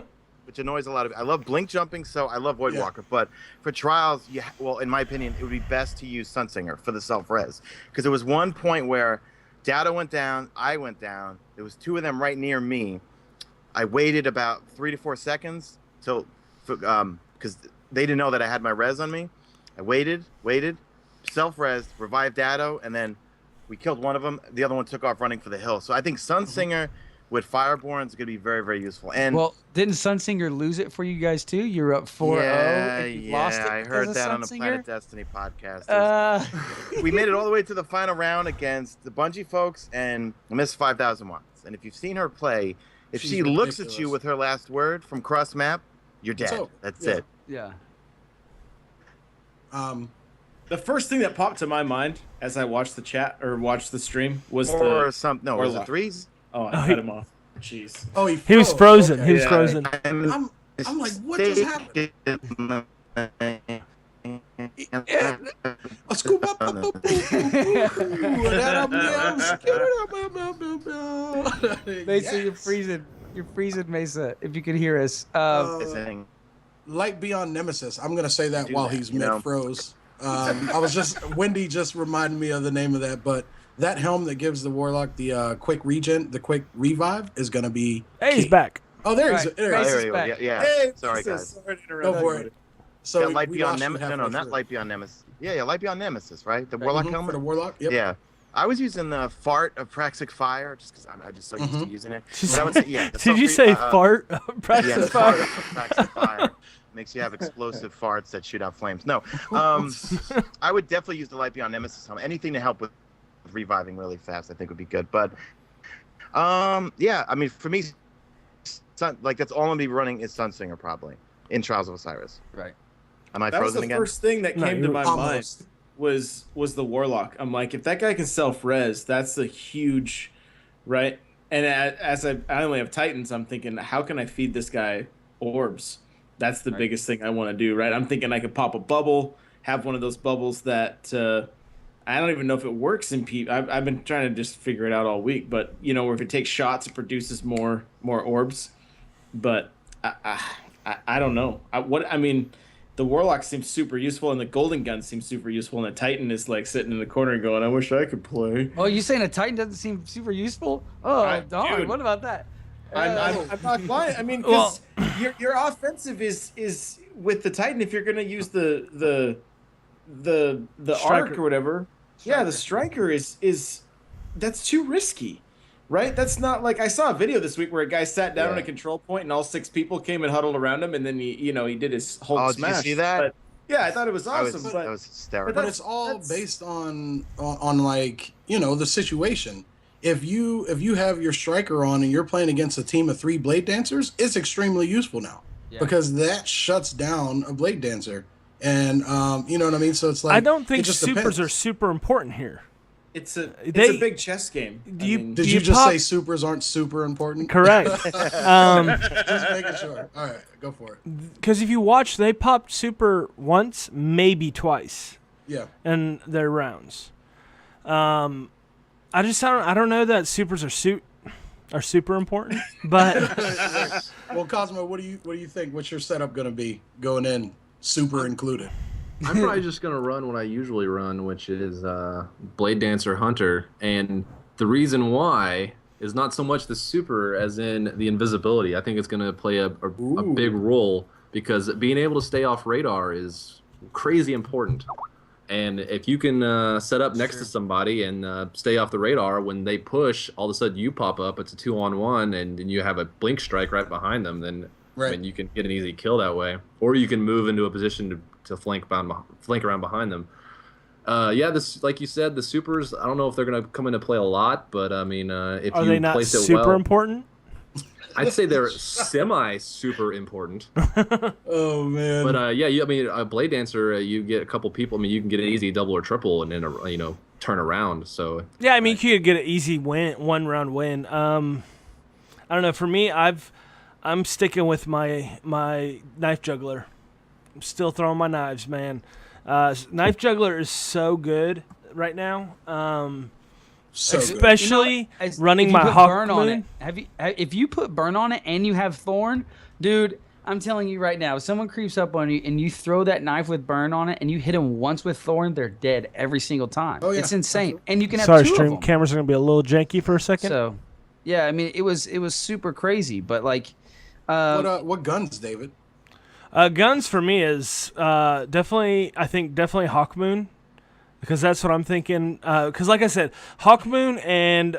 which annoys a lot of. I love blink jumping, so I love Voidwalker. But for trials, well, in my opinion, it would be best to use Sunsinger for the self res, because there was one point where Dado went down, I went down. There was 2 of them right near me. I waited about 3 to 4 seconds till, because they didn't know that I had my res on me. I waited, self res, revived Dado, and then we killed one of them. The other one took off running for the hill. So I think Sunsinger with Fireborn is going to be very, very useful. And Well, didn't Sunsinger lose it for you guys too? You're up 4-0 and you lost it. I because heard of that on the Sunsinger? Planet Destiny podcast. Uh, We made it all the way to the final round against the Bungie folks and missed 5,000 watts. And if you've seen her play, if She's she looks at ridiculous. you with her last word from cross map, you're It's dead. over. That's Yeah. it. yeah. The first thing that popped to my mind as I watched the chat or watched the stream was Or the. some no, or was it lock. threes? Oh, I cut him off. Jeez. Oh, He was frozen. Okay. He was Yeah. frozen. I'm like, what just happened? A scoop up, up, up, Mesa, you're freezing. You're freezing, Mesa. If you could hear us. Light Beyond Nemesis. I'm gonna say that Do while that, he's you know? mid froze. I was just Wendy just reminded me of the name of that, but that helm that gives the Warlock the quick regen, the quick revive is gonna be. Hey, he's key. back. Oh, there Right. he's there. Oh, he is. there you go. back. Yeah. Hey, Sorry, Mesa, guys. sorry to Go interrupt for you. it. So Yeah, Light we Beyond lost you Nemesis. No, halfway not through. Light Beyond Nemesis. Yeah, Light Beyond Nemesis, right? The Warlock Mhm, helmet. for the Warlock. Yep. Yeah. I was using the fart of Praxic Fire just because I'm just so used to using it. Did But I would say, yeah, the Did you self- say fart? Yeah, Practice the fart fire. of Praxic Fire makes you have explosive farts that shoot out flames. No, I would definitely use the Light Beyond Nemesis helmet. Anything to help with reviving really fast, I think would be good. But yeah, I mean, for me, that's all I'm gonna be running is Sunsinger probably in Trials of Osiris. Right. Am I That was frozen the again? first thing that No, came to you're my mind almost. was the Warlock. I'm like, if that guy can self-res, that's a huge, right? And as I only have Titans, I'm thinking, how can I feed this guy orbs? That's the Right. biggest thing I want to do, right? I'm thinking I could pop a bubble, have one of those bubbles that I don't even know if it works in P. I've been trying to just figure it out all week, but you know, if it takes shots, it produces more orbs. But I don't know. I mean, the Warlock seems super useful, and the Golden Gun seems super useful, and the Titan is like sitting in the corner and going, "I wish I could play." Oh, you saying a Titan doesn't seem super useful? Oh, darn! Dude. What about that? I'm not lying. I mean, because your offensive is with the Titan. If you're gonna use the arc or whatever, yeah, the striker is that's too risky, right? That's not like I saw a video this week where a guy sat down on a control point and all 6 people came and huddled around him, and then he did his Hulk smash. Did you see that? But, yeah, I thought it was awesome. That was hysterical. But it's all based on like the situation. If you have your striker on and you're playing against a team of 3 blade dancers, it's extremely useful now because that shuts down a blade dancer, and you know what I mean. So it's like I don't think just supers depends. are super important here. It's a big chess game. Did you just say supers aren't super important? Correct. Just making sure. All right, go for it. Because if you watch, they popped super once, maybe twice. Yeah. In their rounds. I don't know that supers are super important, but Well, Cosmo, what do you think? What's your setup going to be going in, super included? I'm probably just going to run what I usually run, which is Blade Dancer Hunter. And the reason why is not so much the super as in the invisibility. I think it's going to play a big role because being able to stay off radar is crazy important. And if you can set up next to somebody and stay off the radar, when they push, all of a sudden you pop up, it's a 2-on-1, and you have a blink strike right behind them, then I mean, you can get an easy kill that way. Or you can move into a position to flank around behind them. This, like you said, the supers, I don't know if they're going to come into play a lot, but I mean, if are you they not place it super well, important? I'd say they're semi-super important. Oh man! But I mean, a Blade Dancer, you get a couple people. I mean, you can get an easy double or triple, and then turn around. So yeah, I mean, you could get an easy win, 1-round win. I don't know. For me, I'm sticking with my knife juggler. I'm still throwing my knives, man. Knife juggler is so good right now. So especially running if my you put Hawk burn Moon. on it. If you put burn on it and you have thorn, dude, I'm telling you right now, if someone creeps up on you and you throw that knife with burn on it and you hit them once with thorn, they're dead every single time. Oh, yeah. It's insane. And you can have Sorry, 2 stream of them. cameras are gonna be a little janky for a second. So, yeah, I mean, it was super crazy, but like, what guns, David? Guns for me is definitely Hawk Moon. Because that's what I'm thinking. Because like I said, Hawk Moon and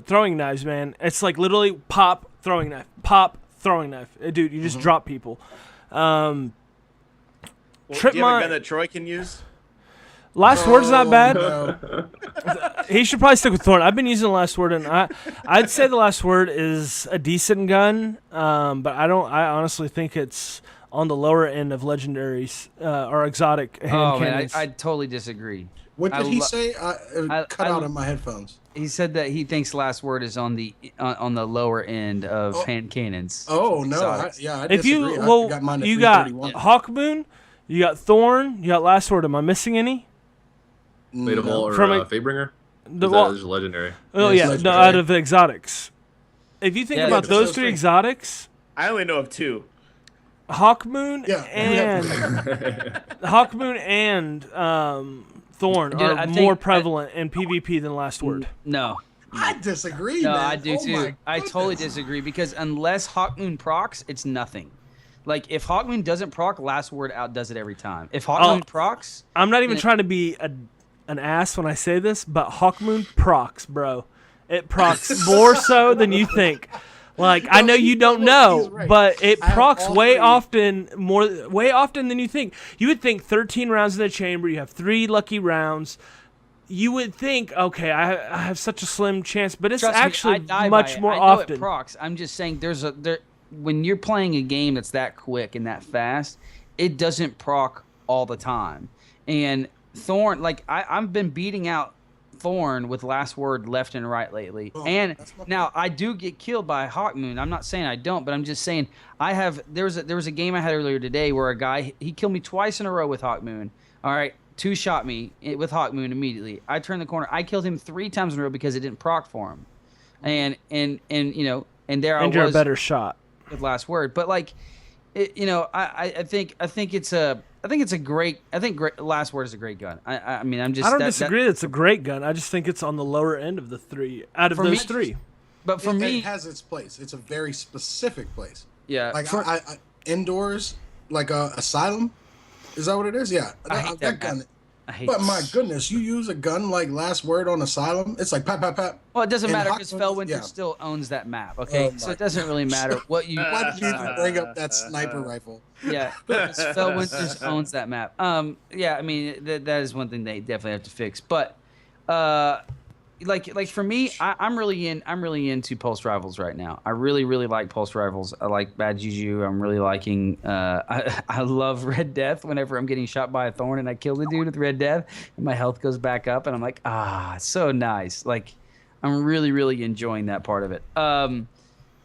throwing knives, man. It's like literally pop, throwing knife. Pop, throwing knife. Dude, you just drop people. Do you have a gun that Troy can use? Last Word's not bad. No. He should probably stick with Thorn. I've been using the Last Word, and I'd say the Last Word is a decent gun. But I honestly think it's on the lower end of legendaries or exotic hand cannons. Man, I totally disagree. What did he say? Cut out in my headphones. He said that he thinks Last Word is on the lower end of hand cannons. Oh no! I disagree. If you you got Hawk Moon, you got Thorn, you got Last Word. Am I missing any? Fatal or Fatebringer? That is legendary. Oh yeah, no, out of the exotics. If you think about those 3 exotics, I only know of 2. Hawk Moon and Hawk Moon and Thorn are more prevalent in PvP than Last Word. No. I disagree. No, man. I do too. I totally disagree because unless Hawk Moon procs, it's nothing. Like if Hawk Moon doesn't proc, Last Word outdoes it every time. If Hawk Moon procs, I'm not even trying to be an ass when I say this, but Hawk Moon procs, bro. It procs more so than you think. Like I know you don't know, but it procs way often than you think. You would think 13 rounds in the chamber, you have 3 lucky rounds. You would think, okay, I have such a slim chance, but it's actually much more often. It procs. I'm just saying when you're playing a game that's that quick and that fast, it doesn't proc all the time. And Thorn, like I've been beating out Thorn with Last Word left and right lately. And now I do get killed by Hawk Moon. I'm not saying I don't, but I'm just saying there was a game I had earlier today where a guy, he killed me twice in a row with Hawk Moon. All right, two-shot me with Hawk Moon immediately. I turned the corner. I killed him 3 times in a row because it didn't proc for him. And you know, and there I was. And you're a better shot. With last word, but like, you know, I think it's a great. I think last word is a great gun. I mean, I'm just. I don't disagree. It's a great gun. I just think it's on the lower end of the 3 out of those 3. But for me, it has its place. It's a very specific place. Yeah. Like I indoors, like a asylum. Is that what it is? Yeah. I hate that gun. I hate. But my goodness, you use a gun like last word on asylum. It's like pat pat pat. Well, it doesn't matter because Fellwinter still owns that map. Okay, so it doesn't really matter what you. Why did you even bring up that sniper rifle? Yeah, because Fellwinter owns that map. Yeah, I mean that is one thing they definitely have to fix. But, like for me, I'm really into Pulse Rivals right now. I really like Pulse Rivals. I like Bad Juju. I'm really liking. I love Red Death. Whenever I'm getting shot by a thorn and I kill the dude with Red Death, and my health goes back up, and I'm like, so nice. Like, I'm really enjoying that part of it.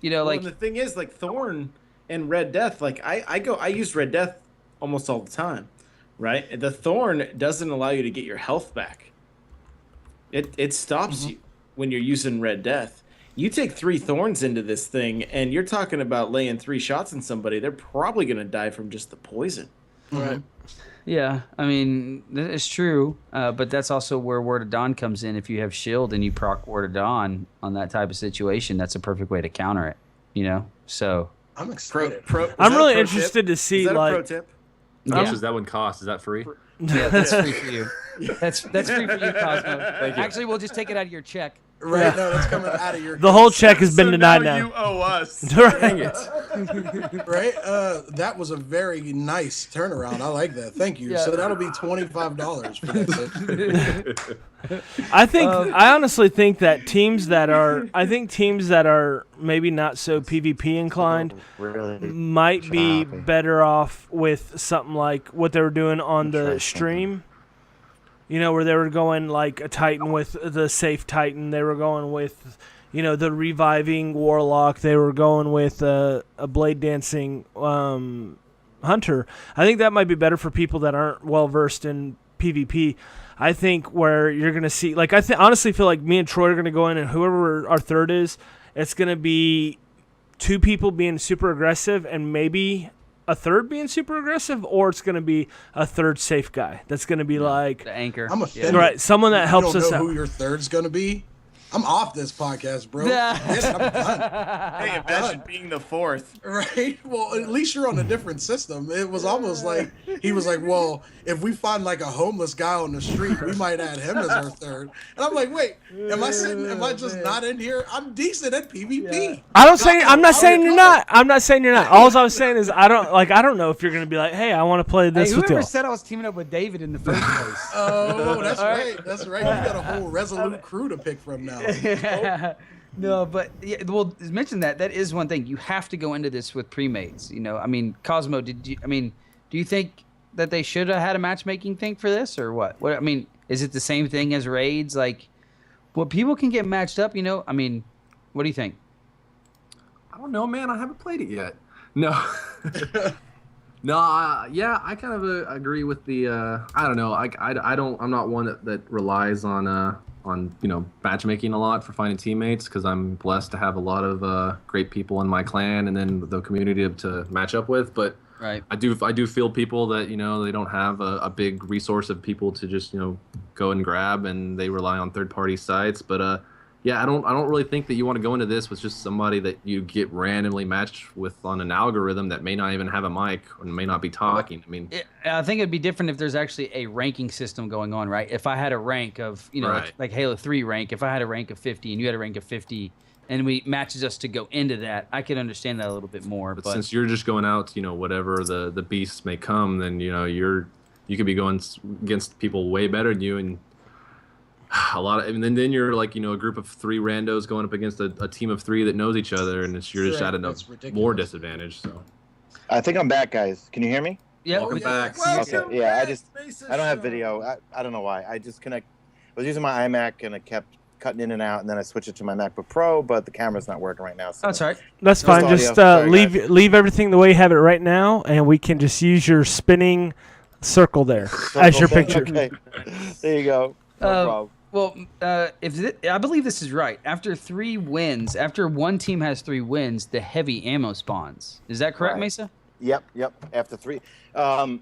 You know, like and the thing is, like Thorn and Red Death, like I use Red Death almost all the time, right? The Thorn doesn't allow you to get your health back. It stops you when you're using Red Death. You take 3 thorns into this thing, and you're talking about laying 3 shots in somebody. They're probably going to die from just the poison. Right. Yeah, I mean, it's true. But that's also where Word of Dawn comes in. If you have shield and you proc Word of Dawn on that type of situation, that's a perfect way to counter it. You know, so I'm excited. I'm really interested to see, is that like, a pro tip? How much does that one cost? Is that free? Yeah, that's free for you. That's free for you, Cozmo. Thank you. Actually, we'll just take it out of your check. Right? No, that's coming out of your. the whole check has been denied now. now. You owe us. Dang it. Right? That was a very nice turnaround. I like that. Thank you. Yeah. So that'll be $25 for that. I honestly think that teams that are maybe not so PvP inclined might be better off with something like what they were doing on the stream. You know, where they were going like a Titan with the safe Titan. They were going with, you know, the reviving Warlock. They were going with a blade dancing Hunter. I think that might be better for people that aren't well versed in PvP. I think where you're going to see, like, honestly feel like me and Troy are going to go in, and whoever our third is, it's going to be 2 people being super aggressive and maybe a third being super aggressive, or it's going to be a third safe guy that's going to be like The anchor. I'm offended. right, someone that helps you us don't know out. who your third's gonna be. I'm off this podcast, bro. Yeah. Forget it, I'm done. Hey, imagine being the 4th. Right? Well, at least you're on a different system. It was almost like he was like, well, if we find like a homeless guy on the street, we might add him as our third. And I'm like, wait, am I just not in here? I'm decent at PvP. I'm not saying you're not. I'm not saying you're not. All I was saying is I don't know if you're gonna be like, hey, I want to play this Hey, with whoever you. said I was teaming up with David in the first place? Oh, that's right. That's right. You got a whole Resolute crew to pick from now. No, but yeah, well, mention that is one thing. You have to go into this with premates. You know, I mean, Cosmo, do you think that they should have had a matchmaking thing for this, or what? What I mean, is it the same thing as raids? Like, well, people can get matched up. You know, I mean, what do you think? I don't know, man. I haven't played it yet. No. Yeah, I kind of agree with the. I don't know. I'm not one that relies on matchmaking a lot for finding teammates, because I'm blessed to have a lot of great people in my clan and then the community to match up with. But Right. I do feel people that they don't have a big resource of people to just go and grab, and they rely on third-party sites. But yeah, I don't really think that you want to go into this with just somebody that you get randomly matched with on an algorithm that may not even have a mic or may not be talking. I mean, I think it'd be different if there's actually a ranking system going on, right? If I had a rank of, Right. like Halo 3 rank, if I had a rank of 50 and you had a rank of 50, and we matches us to go into that, I could understand that a little bit more. but since you're just going out, whatever the beasts may come, then you could be going against people way better than you, and and then you're like a group of 3 randos going up against a team of 3 that knows each other, and you're just at a That's ridiculous. more disadvantage. So I think I'm back, guys. Can you hear me? yeah, welcome back. Okay. Yeah, I don't have video. I don't know why. I was using my iMac and it kept cutting in and out, and then I switched it to my MacBook Pro, but the camera's not working right now. So. that's all right. That's fine. audio. Just Sorry, leave everything the way you have it right now, and we can just use your spinning Circle there as your picture. Okay. There you go. No problem. Well, I believe this is right. After 3 wins, after one team has 3 wins, the heavy ammo spawns. Is that correct, Right. Mesa? Yep. After 3,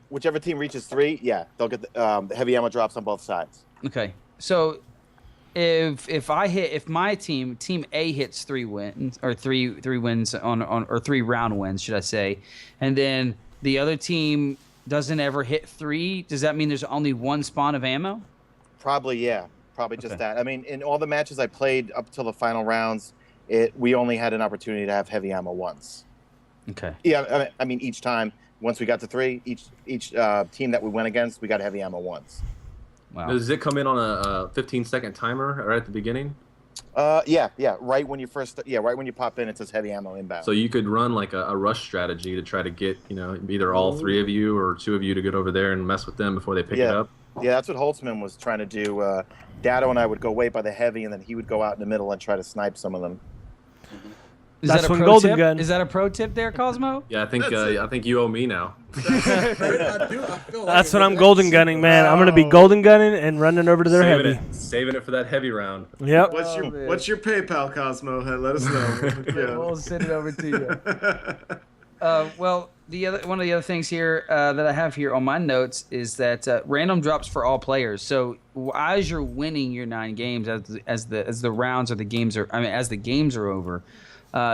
whichever team reaches 3, yeah, they'll get the heavy ammo drops on both sides. Okay. So if my team A hits 3 wins or three wins on or 3 round wins, should I say, and then the other team doesn't ever hit 3, does that mean there's only 1 spawn of ammo? Probably, yeah. Probably just Okay. that. I mean, in all the matches I played up till the final rounds, we only had an opportunity to have heavy ammo once. Okay. Yeah, I mean, each time, once we got to 3, each team that we went against, we got heavy ammo once. Wow. Does it come in on a 15-second timer right at the beginning? Yeah. Right when you right when you pop in, it says heavy ammo inbound. So you could run like a rush strategy to try to get, either all 3 of you or 2 of you to get over there and mess with them before they pick it up. Yeah, that's what Holtzman was trying to do. Dado and I would go wait by the heavy, and then he would go out in the middle and try to snipe some of them. That's when Golden tip? Gun. Is that a pro tip there, Cosmo? Yeah, I think you owe me now. I feel like That's it when I'm was golden actually- gunning, man. I'm gonna be golden gunning and running over to their heavy. Saving it for that heavy round. Yep. man. What's your PayPal, Cosmo? Hey, let us know. We'll send it over to you. Well, one of the other things here that I have here on my notes is that random drops for all players. So as you're winning your 9 games, as the rounds or the games are, as the games are over,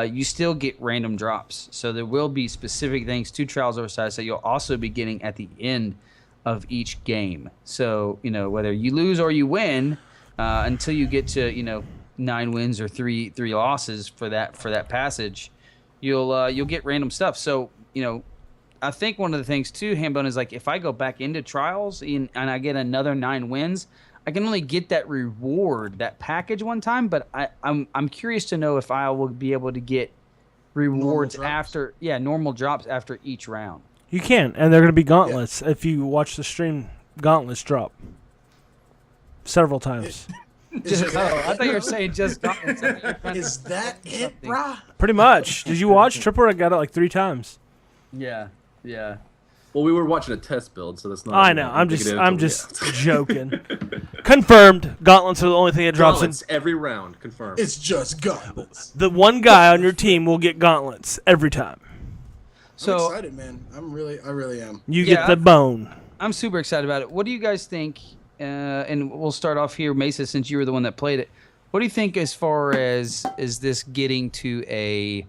you still get random drops. So there will be specific things to Trials of Osiris that you'll also be getting at the end of each game. So whether you lose or you win, until you get to 9 wins or 3 losses for that passage, you'll get random stuff. So I think one of the things too, Hambone, is like if I go back into Trials and I get another 9 wins, I can only get that reward, that package one time. But I'm curious to know if I will be able to get rewards normal drops after each round. You can, and they're gonna be gauntlets if you watch the stream. Gauntlets drop several times. I thought you were saying just gauntlets. Is that it, brah? Pretty much. Did you watch Triple? I got it like 3 times. Yeah. Well, we were watching a test build, so that's not. I know. I'm just indicative. joking. Confirmed. Gauntlets are the only thing that drops Gauntlets every round, confirmed. It's just gauntlets. The one guy on your team will get gauntlets every time. I'm excited, man. I really am. You get the bone. I'm super excited about it. What do you guys think? And we'll start off here, Mesa, since you were the one that played it. What do you think as far as is this getting to a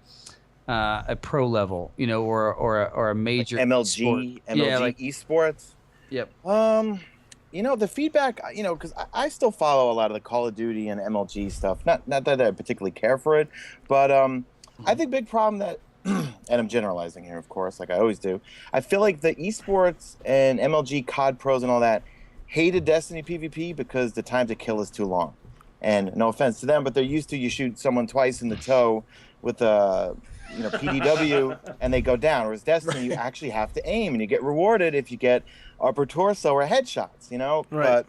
pro level, or a major MLG esports? Yep. The feedback, because I still follow a lot of the Call of Duty and MLG stuff. Not that I particularly care for it, but I think big problem that, and I'm generalizing here, of course, like I always do. I feel like the esports and MLG COD pros and all that hated Destiny PvP because the time to kill is too long. And no offense to them, but they're used to you shoot someone twice in the toe with a PDW and they go down. Whereas Destiny, you actually have to aim and you get rewarded if you get upper torso or headshots, Right. But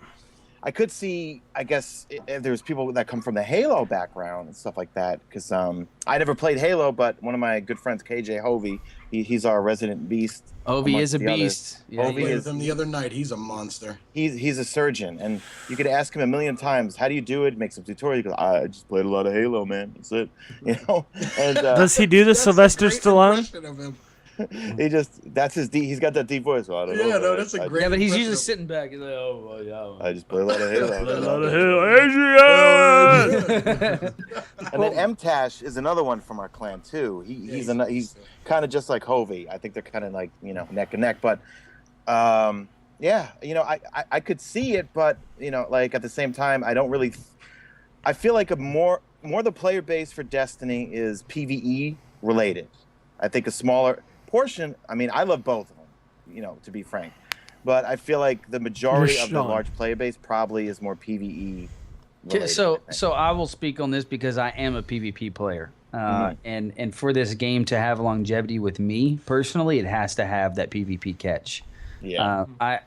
I could see, I guess, if there's people that come from the Halo background and stuff like that, because I never played Halo, but one of my good friends, KJ Hovey, he's our resident beast. Ovi is a beast. I Ovi played is with him the other night. He's a monster. he's a surgeon, and you could ask him a million times, how do you do it? Make some tutorial. He goes, I just played a lot of Halo, man. That's it. And Does he do the That's a Sylvester great Stallone? impression of him. that's his deep. He's got that deep voice. I don't know, Yeah, no, man. that's a I- great. Yeah, but he's impression usually of- sitting back. He's like, oh, yeah. I just play a lot of Halo. A lot of hell, Adrian! And then MTash is another one from our clan too. He's kind of just like Hovey. I think they're kind of like neck and neck. But I could see it, but like at the same time, I don't really. I feel like more the player base for Destiny is PvE related. I think a smaller portion. I mean, I love both of them. To be frank, but I feel like the majority of the Sean. large player base probably is more PvE. related, So I think. so I will speak on this because I am a PvP player. And for this game to have longevity with me personally, it has to have that PvP catch. Yeah. I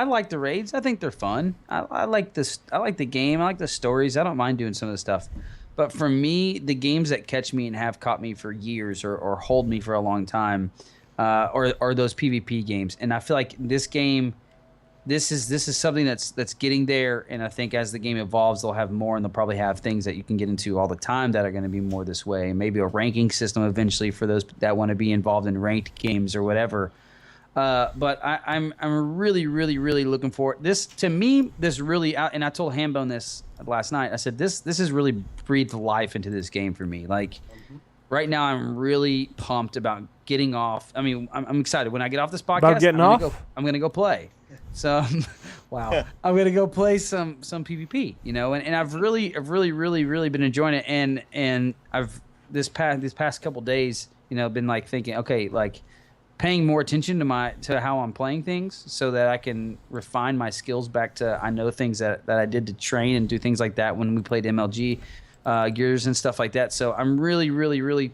like the raids. I think they're fun. I like this. I like the game. I like the stories. I don't mind doing some of the stuff. But for me, the games that catch me and have caught me for years or hold me for a long time, or those PvP games. And I feel like this game, this is something that's getting there. And I think as the game evolves, they'll have more, and they'll probably have things that you can get into all the time that are going to be more this way. Maybe a ranking system eventually for those that want to be involved in ranked games or whatever. But I'm really, really, really looking forward. This, to me, this really, and I told Hambone this last night. I said this has really breathed life into this game for me. Like right now, I'm really pumped about getting off. I mean, I'm excited when I get off this podcast. About getting off? I'm gonna go play. So, wow, I'm gonna go play some PvP. You know, and I've really been enjoying it. And I've these past couple days, you know, been like thinking, okay, like paying more attention to how I'm playing things so that I can refine my skills back to I know things that I did to train and do things like that when we played MLG gears and stuff like that. So I'm really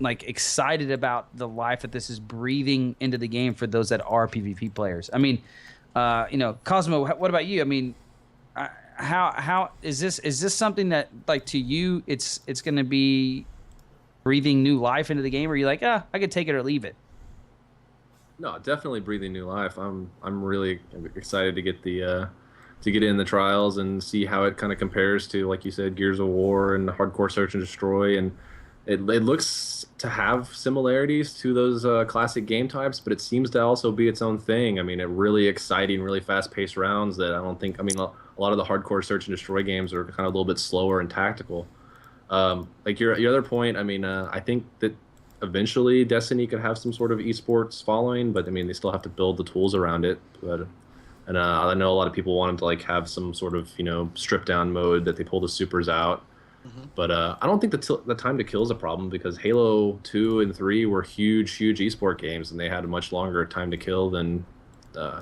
like excited about the life that this is breathing into the game for those that are PvP players. I mean, you know, Cosmo, what about you? I mean, how is this something that like to you it's going to be breathing new life into the game, or are you like, I could take it or leave it? No, definitely breathing new life. I'm really excited to get to get in the trials and see how it kind of compares to, like you said, Gears of War and Hardcore Search and Destroy. And it looks to have similarities to those classic game types, but it seems to also be its own thing. I mean, it really exciting, really fast-paced rounds that I don't think. I mean, a lot of the Hardcore Search and Destroy games are kind of a little bit slower and tactical. Like your other point, I mean, I think that eventually Destiny could have some sort of esports following, but I mean, they still have to build the tools around it. But I know a lot of people wanted to like have some sort of, you know, strip down mode that they pull the supers out. But I don't think the time to kill is a problem, because Halo 2 and 3 were huge esport games, and they had a much longer time to kill than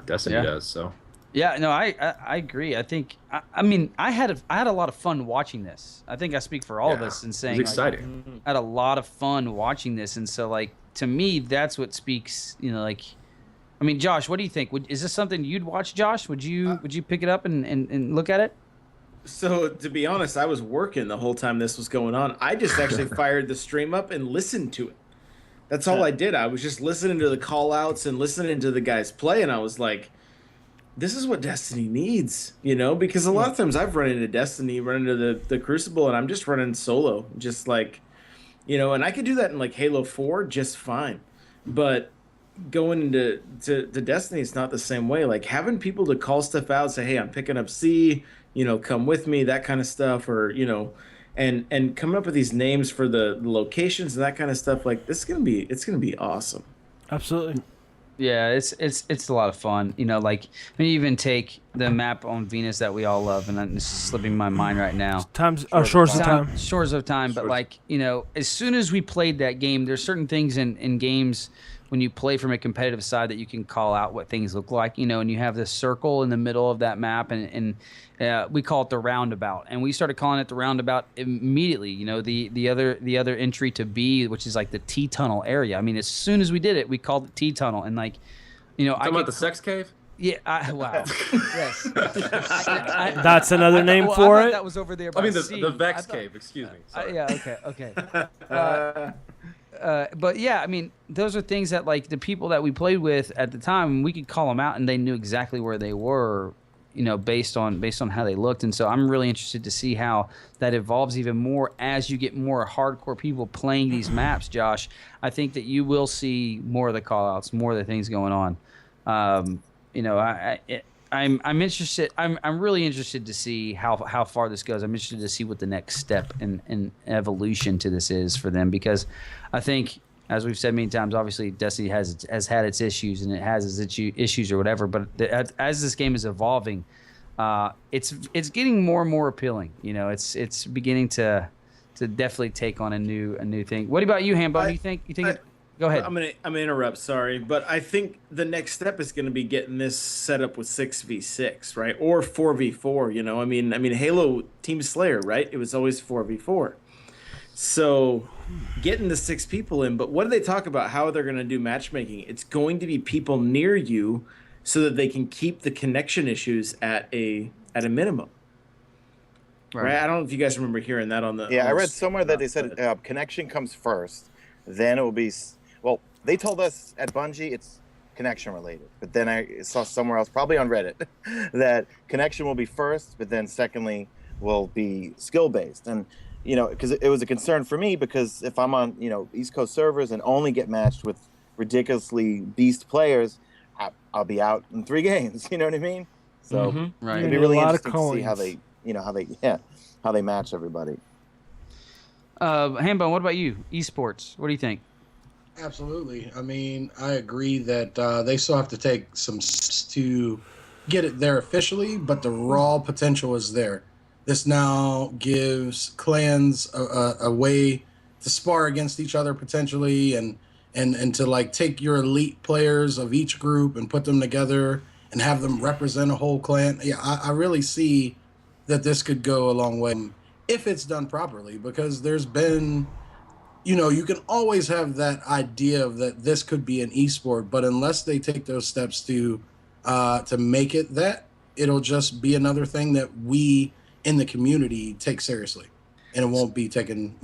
Destiny does. So yeah, no, I agree. I think I mean I had a lot of fun watching this. I think I speak for all of us in saying it was exciting. Like, I had a lot of fun watching this, and so like to me that's what speaks. You know, like I mean, Josh, what do you think? Is this something you'd watch, Josh? Would you pick it up and look at it? So to be honest, I was working the whole time this was going on. I just actually fired the stream up and listened to it. That's all I did. I was just listening to the call outs and listening to the guys play, and I was like, this is what Destiny needs, you know, because a lot of times I've run into Destiny, run into the Crucible, and I'm just running solo, just like, you know, and I could do that in like Halo 4 just fine. But going into Destiny, it's not the same way. Like having people to call stuff out, say, hey, I'm picking up C, you know, come with me, that kind of stuff, or, you know, and coming up with these names for the locations and that kind of stuff, like it's gonna be awesome. Absolutely. Yeah, it's a lot of fun. You know, like when you even take the map on Venus that we all love, and it's slipping my mind right now. Shores of Time. Shores of Time. But like, you know, as soon as we played that game, there's certain things in games when you play from a competitive side that you can call out what things look like, you know, and you have this circle in the middle of that map, and we call it the roundabout, and we started calling it the roundabout immediately. You know, the other entry to B, which is like the T tunnel area. I mean, as soon as we did it, we called it T tunnel, and like, you know, talking about the sex cave. Yeah. Wow. Yes. That's another name for it. That was over there. By I mean, C. the Vex cave. Excuse me. Sorry. Yeah. Okay. But yeah, I mean, those are things that like the people that we played with at the time, we could call them out, and they knew exactly where they were, you know, based on how they looked. And so I'm really interested to see how that evolves even more as you get more hardcore people playing these maps. Josh, I think that you will see more of the call outs, more of the things going on. You know, I'm interested. I'm really interested to see how far this goes. I'm interested to see what the next step in evolution to this is for them, because I think, as we've said many times, obviously Destiny has had its issues, and it has its issues or whatever. But as this game is evolving, it's getting more and more appealing. You know, it's beginning to definitely take on a new thing. What about you, Hambo? You think? Go ahead. I'm gonna interrupt. Sorry, but I think the next step is gonna be getting this set up with 6v6, right, or 4v4. You know, I mean, Halo Team Slayer, right? It was always 4v4. So getting the 6 people in, but what do they talk about? How they're gonna do matchmaking? It's going to be people near you, so that they can keep the connection issues at a minimum. Right? I don't know if you guys remember hearing that on the. Yeah, I read somewhere that they said connection comes first, then it will be. Well, they told us at Bungie it's connection related, but then I saw somewhere else, probably on Reddit, that connection will be first, but then secondly will be skill based. And because it was a concern for me, because if I'm on East Coast servers and only get matched with ridiculously beast players, I'll be out in 3 games. You know what I mean? So Right. it'd be really interesting to see how they how they match everybody. Hambone, what about you? Esports, what do you think? Absolutely. I mean, I agree that they still have to take some steps to get it there officially, but the raw potential is there. This now gives clans a way to spar against each other potentially, and to like take your elite players of each group and put them together and have them represent a whole clan. Yeah, I really see that this could go a long way if it's done properly, because there's been, you can always have that idea of that this could be an esport, but unless they take those steps to make it that, it'll just be another thing that we in the community take seriously, and it won't be taken,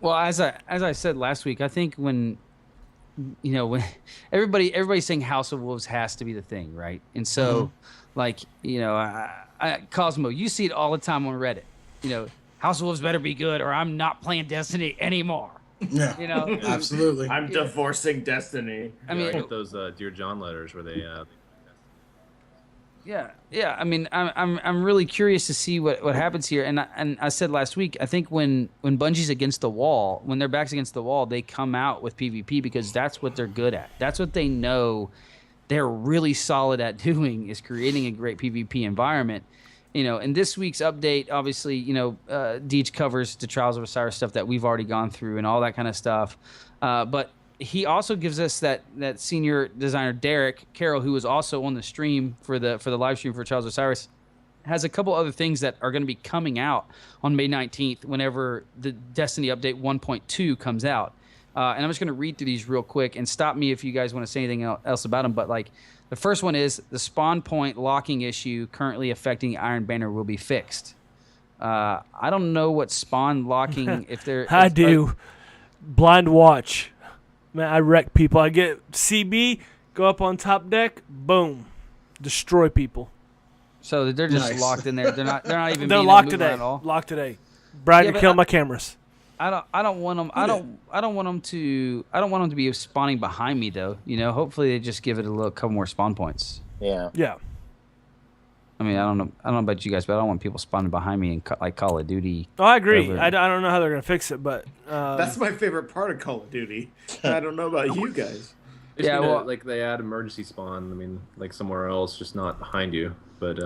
Well, as I said last week, I think when when everybody's saying House of Wolves has to be the thing, right? And so, like, Cozmo, you see it all the time on Reddit. House of Wolves better be good, or I'm not playing Destiny anymore. Yeah, absolutely. I'm divorcing Destiny. I mean, I get those Dear John letters where they. Yeah. I mean, I'm really curious to see what happens here. And I said last week, I think when Bungie's against the wall, when their back's against the wall, they come out with PvP because that's what they're good at. That's what they know they're really solid at doing, is creating a great PvP environment. In this week's update, obviously, Deej covers the Trials of Osiris stuff that we've already gone through and all that kind of stuff. But he also gives us that senior designer Derek Carroll, who was also on the stream for the live stream for Trials of Osiris, has a couple other things that are going to be coming out on May 19th whenever the Destiny update 1.2 comes out. And I'm just going to read through these real quick, and stop me if you guys want to say anything else about them. But like, the first one is the spawn point locking issue currently affecting Iron Banner will be fixed. I don't know what spawn locking if they're. I do. Blind watch. Man, I wreck people. I get CB, go up on top deck, boom, destroy people. So they're just Nice. locked in there. They're not even. They're being locked able to move today. around at all. Locked today. Brian, Yeah, you're but killing my cameras. I don't want them. I don't want them to be spawning behind me though. Hopefully they just give it a couple more spawn points. Yeah. Yeah. I mean, I don't know about you guys, but I don't want people spawning behind me in like Call of Duty. Oh, I agree. Over. I don't know how they're gonna fix it, but That's my favorite part of Call of Duty. I don't know about you guys. Yeah, well, like they add emergency spawn. I mean, like somewhere else, just not behind you. But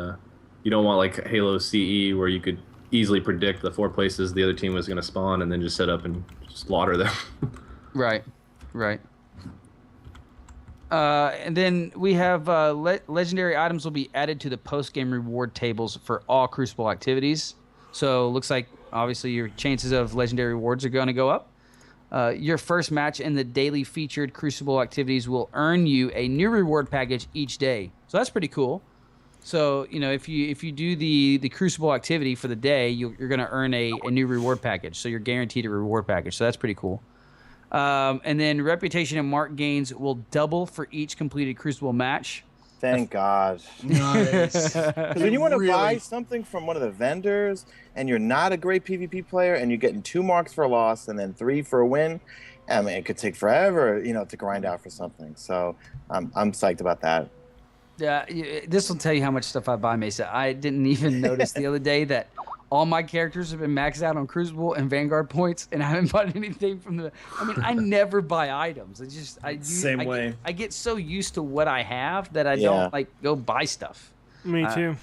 you don't want like Halo CE where you could easily predict the 4 places the other team was going to spawn and then just set up and slaughter them. Right. And then we have legendary items will be added to the post-game reward tables for all Crucible activities. So looks like obviously your chances of legendary rewards are going to go up. Your first match in the daily featured Crucible activities will earn you a new reward package each day. So that's pretty cool. So if you do the Crucible activity for the day, you're going to earn a new reward package. So you're guaranteed a reward package. So that's pretty cool. And then reputation and mark gains will double for each completed Crucible match. Thank God. Nice. Because when you want to buy something from one of the vendors and you're not a great PvP player and you're getting 2 marks for a loss and then 3 for a win, I mean, it could take forever, to grind out for something. So I'm psyched about that. Yeah, this will tell you how much stuff I buy, Mesa. I didn't even notice the other day that all my characters have been maxed out on Crucible and Vanguard points, and I haven't bought anything from the. I mean, I never buy items. Same way. I get so used to what I have that I don't like go buy stuff. me too.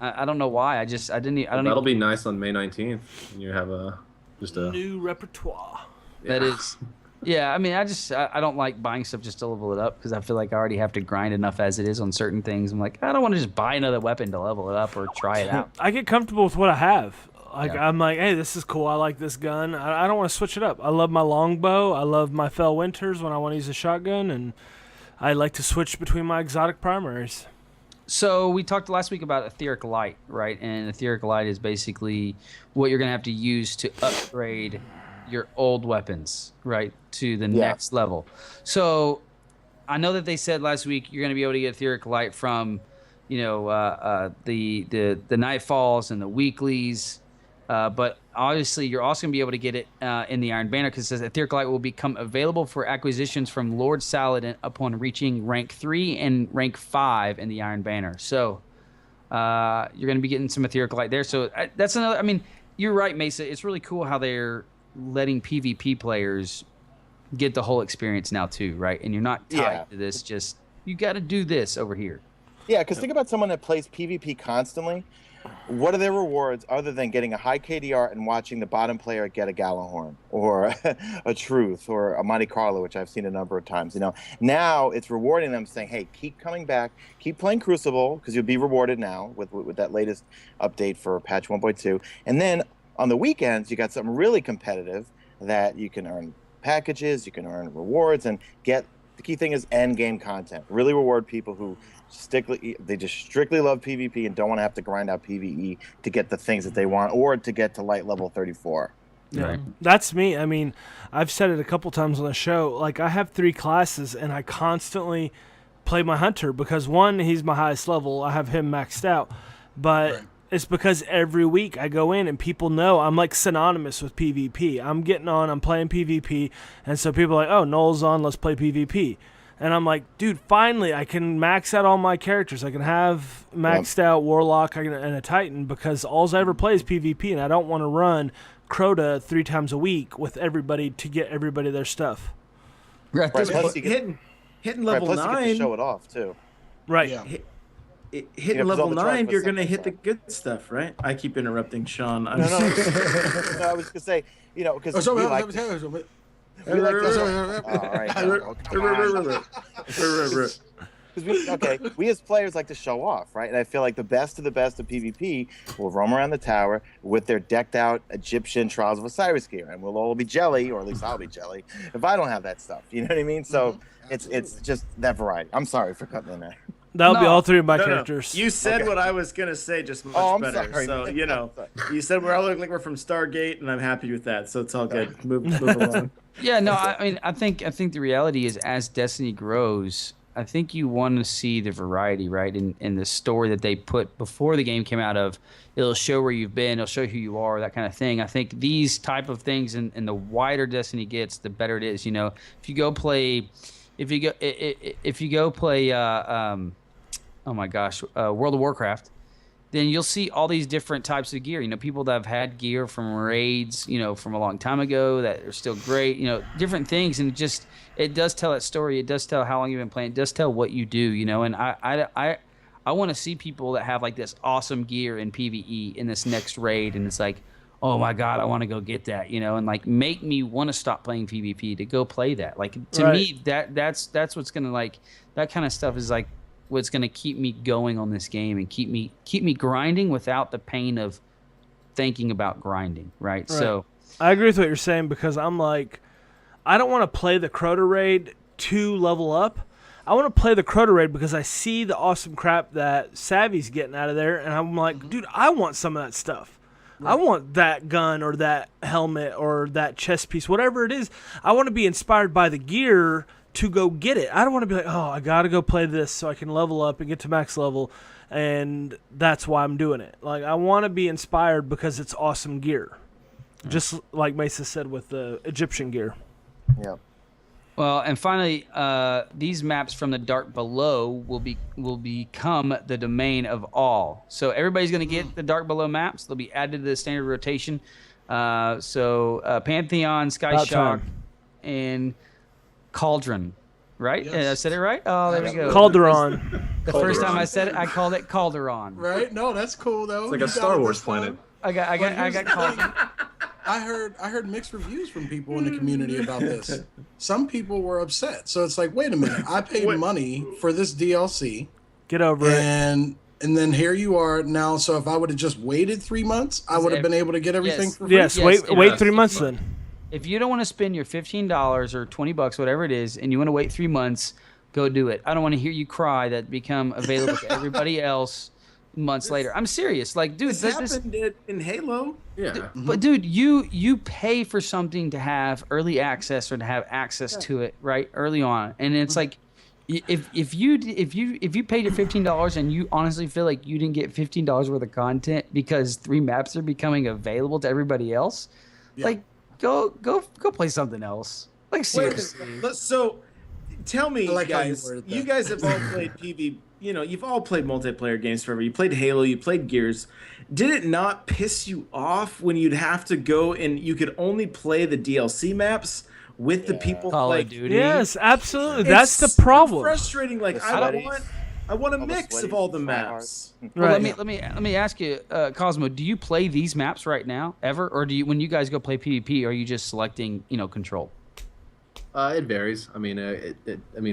I don't know why. I didn't. That'll be nice on May 19th. When you have a New repertoire. That is. Yeah, I mean, I don't like buying stuff just to level it up because I feel like I already have to grind enough as it is on certain things. I'm like, I don't want to just buy another weapon to level it up or try it out. I get comfortable with what I have. Like Yeah. I'm like, hey, this is cool. I like this gun. I don't want to switch it up. I love my longbow. I love my Fell Winters when I want to use a shotgun, and I like to switch between my exotic primaries. So we talked last week about Etheric Light, right? And Etheric Light is basically what you're going to have to use to upgrade your old weapons, right, to the next level. So I know that they said last week you're going to be able to get Etheric Light from, the Nightfalls and the weeklies, but obviously you're also going to be able to get it in the Iron Banner, because it says Etheric Light will become available for acquisitions from Lord Saladin upon reaching rank 3 and rank 5 in the Iron Banner. So you're going to be getting some Etheric Light there. So that's another. I mean, you're right, Mesa. It's really cool how they're letting PvP players get the whole experience now too, right? And you're not tied to this. Just you got to do this over here. Yeah, because think about someone that plays PvP constantly. What are their rewards other than getting a high KDR and watching the bottom player get a Gallahorn or a Truth or a Monte Carlo, which I've seen a number of times? Now it's rewarding them, saying, "Hey, keep coming back, keep playing Crucible, because you'll be rewarded now with that latest update for patch 1.2." And then on the weekends, you got something really competitive that you can earn packages, you can earn rewards, and get. The key thing is end game content. Really reward people who just strictly love PvP and don't want to have to grind out PvE to get the things that they want or to get to light level 34. Yeah, Right. That's me. I mean, I've said it a couple times on the show. Like, I have 3 classes, and I constantly play my hunter because, one, he's my highest level. I have him maxed out. But it's because every week I go in and people know I'm like synonymous with PvP. I'm getting on, I'm playing PvP, and so people are like, oh, Noel's on, let's play PvP. And I'm like, dude, finally I can max out all my characters. I can have maxed out Warlock and a Titan, because all I ever play is PvP, and I don't want to run Crota 3 times a week with everybody to get everybody their stuff. Right. Right, plus you get, hitting level plus you get to 9. show it off too. Right. Yeah. Hitting because all level the 9, you're triquest gonna hit the stuff. good stuff, right? I keep interrupting Sean. No, no, I was gonna say, because we like to, all right, we as players like to show off, right? And I feel like the best of PvP will roam around the tower with their decked out Egyptian Trials of Osiris gear, and we'll all be jelly, or at least I'll be jelly, if I don't have that stuff. You know what I mean? So it's just that variety. I'm sorry for cutting in there. That'll be all 3 of my No. characters. You said what I was gonna say, just much I'm better. sorry. So you said we all look like we're from Stargate, and I'm happy with that. So it's all good. Move along. Yeah, no, I mean, I think the reality is, as Destiny grows, I think you want to see the variety, right? In the story that they put before the game came out, it'll show where you've been, it'll show who you are, that kind of thing. I think these type of things, and the wider Destiny gets, the better it is. If you go play, oh my gosh, World of Warcraft, then you'll see all these different types of gear. People that have had gear from raids, from a long time ago that are still great, different things. And it does tell that story. It does tell how long you've been playing. It does tell what you do, and I want to see people that have like this awesome gear in PvE in this next raid. And it's like, oh my God, I want to go get that, and like make me want to stop playing PvP to go play that. Like, to me, that's what's going to, like, that kind of stuff is like what's going to keep me going on this game and keep me grinding without the pain of thinking about grinding, right? So I agree with what you're saying, because I'm like, I don't want to play the Crota raid to level up. I want to play the Crota raid because I see the awesome crap that Savvy's getting out of there, and I'm like, dude, I want some of that stuff. I want that gun or that helmet or that chest piece, whatever it is. I want to be inspired by the gear to go get it. I don't want to be like, oh, I got to go play this so I can level up and get to max level, and that's why I'm doing it. Like, I want to be inspired because it's awesome gear. Just like Mesa said with the Egyptian gear. Yeah. Well, and finally, these maps from the Dark Below will become the domain of all. So everybody's going to get the Dark Below maps. They'll be added to the standard rotation. So Pantheon, Sky About Shock, time. and Cauldron, right? Yes. I said it right? Oh, there we go. Calderon. The first time I said it, I called it Calderon. Right? No, that's cool though. It's like You a got Star it Wars this time. planet. I got Cauldron. I heard mixed reviews from people in the community about this. Some people were upset. So it's like, wait a minute, I paid money for this DLC, Get over it. and then here you are now. So if I would have just waited 3 months, I would have been able to get everything Yes. for free. Yes, Yes, wait yes. 3 months then. If you don't want to spend your $15 or $20, whatever it is, and you want to wait 3 months, go do it. I don't want to hear you cry that become available to everybody else months later. I'm serious. Like, dude, This happened in Halo. Yeah. but dude, you pay for something to have early access or to have access to it right early on, and it's like, if you paid your $15 and you honestly feel like you didn't get $15 worth of content because 3 maps are becoming available to everybody else, like go play something else. Like seriously. So tell me, like how you guys, worded you that. guys have all played PV. You know, you've all played multiplayer games forever. You played Halo, you played Gears. Did it not piss you off when you'd have to go and you could only play the DLC maps with the people Call like of Duty. Yes, absolutely. That's it's the problem. frustrating. Like The I sweaties. want a All the mix of sweaties, all the tryhards. maps. Well, Right. let me ask you, Cosmo. Do you play these maps right now, ever, or do you, when you guys go play PvP, are you just selecting, control? It varies. I mean,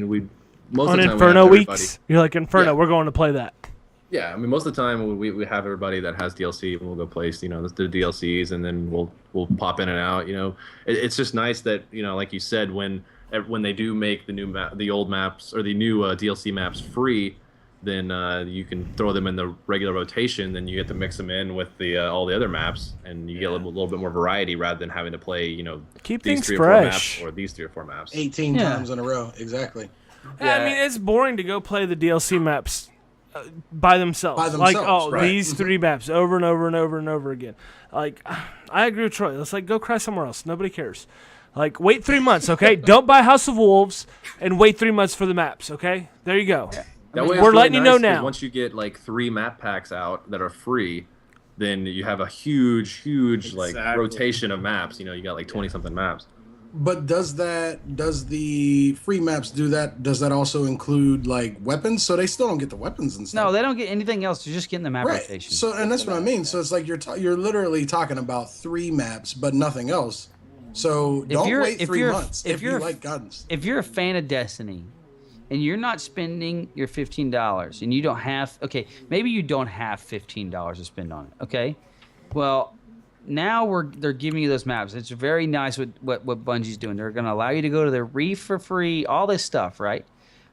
we most On of the time Inferno we have everybody. weeks, you're like Inferno. Yeah. We're going to play that. Yeah, I mean, most of the time we have everybody that has DLC, and we'll go place, the DLCs, and then we'll pop in and out. It's just nice that like you said, when they do make the old maps or the new DLC maps free, then you can throw them in the regular rotation. Then you get to mix them in with the all the other maps, and you get a little bit more variety rather than having to play Keep these things 3 or 4 fresh. maps or these 3 or 4 maps. 18 Yeah. times in a row. Exactly. I mean, it's boring to go play the DLC maps by themselves. By Like, themselves, right. these 3 maps over and over and over and over again. Like, I agree with Troy. Let's go cry somewhere else. Nobody cares. Like, wait 3 months, okay? Don't buy House of Wolves and wait 3 months for the maps, okay? There you go. That way it's we're really letting you know nice 'cause now. Once you get like 3 map packs out that are free, then you have a huge like Exactly. rotation of maps. You got like 20 something maps. But does the free maps do that? Does that also include like weapons? So they still don't get the weapons and stuff. No, they don't get anything else. They're just getting the map right. rotation. So and that's what I mean. So it's like you're literally talking about 3 maps, but nothing else. So don't wait 3 months if you like guns. If you're a fan of Destiny, and you're not spending your $15, and you don't have, maybe you don't have $15 to spend on it. Okay, well. Now they're giving you those maps. It's very nice what Bungie's doing. They're going to allow you to go to the reef for free, all this stuff, right?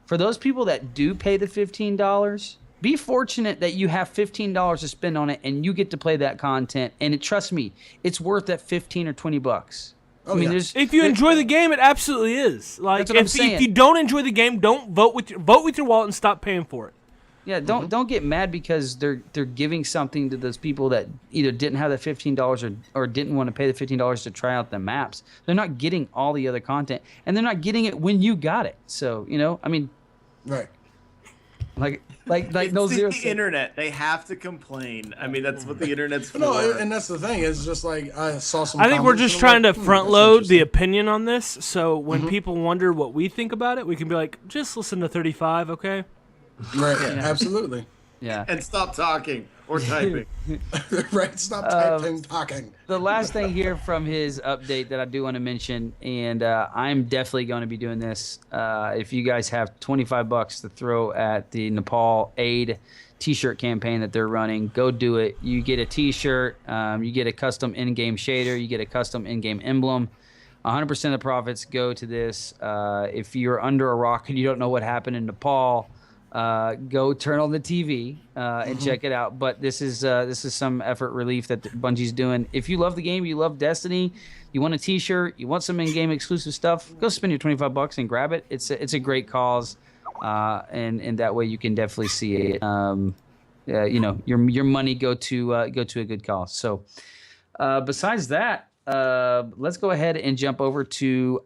For those people that do pay the $15, be fortunate that you have $15 to spend on it and you get to play that content. And trust me, it's worth that 15 or 20 bucks. Oh, yeah. If you enjoy the game, it absolutely is. Like, That's what I'm if saying. you don't enjoy the game, don't vote with your wallet and stop paying for it. Yeah, don't get mad because they're giving something to those people that either didn't have the $15 or didn't want to pay the $15 to try out the maps. They're not getting all the other content, and they're not getting it when you got it. So I mean, Right. like It's no the zero. internet. They have to complain. I mean, that's what the internet's for. No, and that's the thing. It's just like I saw some. I think we're comments just and I'm trying like, to front that's load the interesting. opinion on this. So when people wonder what we think about it, we can be like, just listen to 35, okay? Right. Absolutely. Yeah. And stop talking or typing. Right. Stop typing, talking. The last thing here from his update that I do want to mention, and I'm definitely going to be doing this. If you guys have $25 to throw at the Nepal Aid T-shirt campaign that they're running, go do it. You get a T-shirt, you get a custom in-game shader, you get a custom in-game emblem. 100% of the profits go to this. If you're under a rock and you don't know what happened in Nepal, go turn on the TV and check it out. But this is some effort relief that Bungie's doing. If you love the game, you love Destiny, you want a T-shirt, you want some in-game exclusive stuff, go spend your $25 and grab it. It's a great cause, and that way you can definitely see it. Your money go to a good cause. So besides that, let's go ahead and jump over to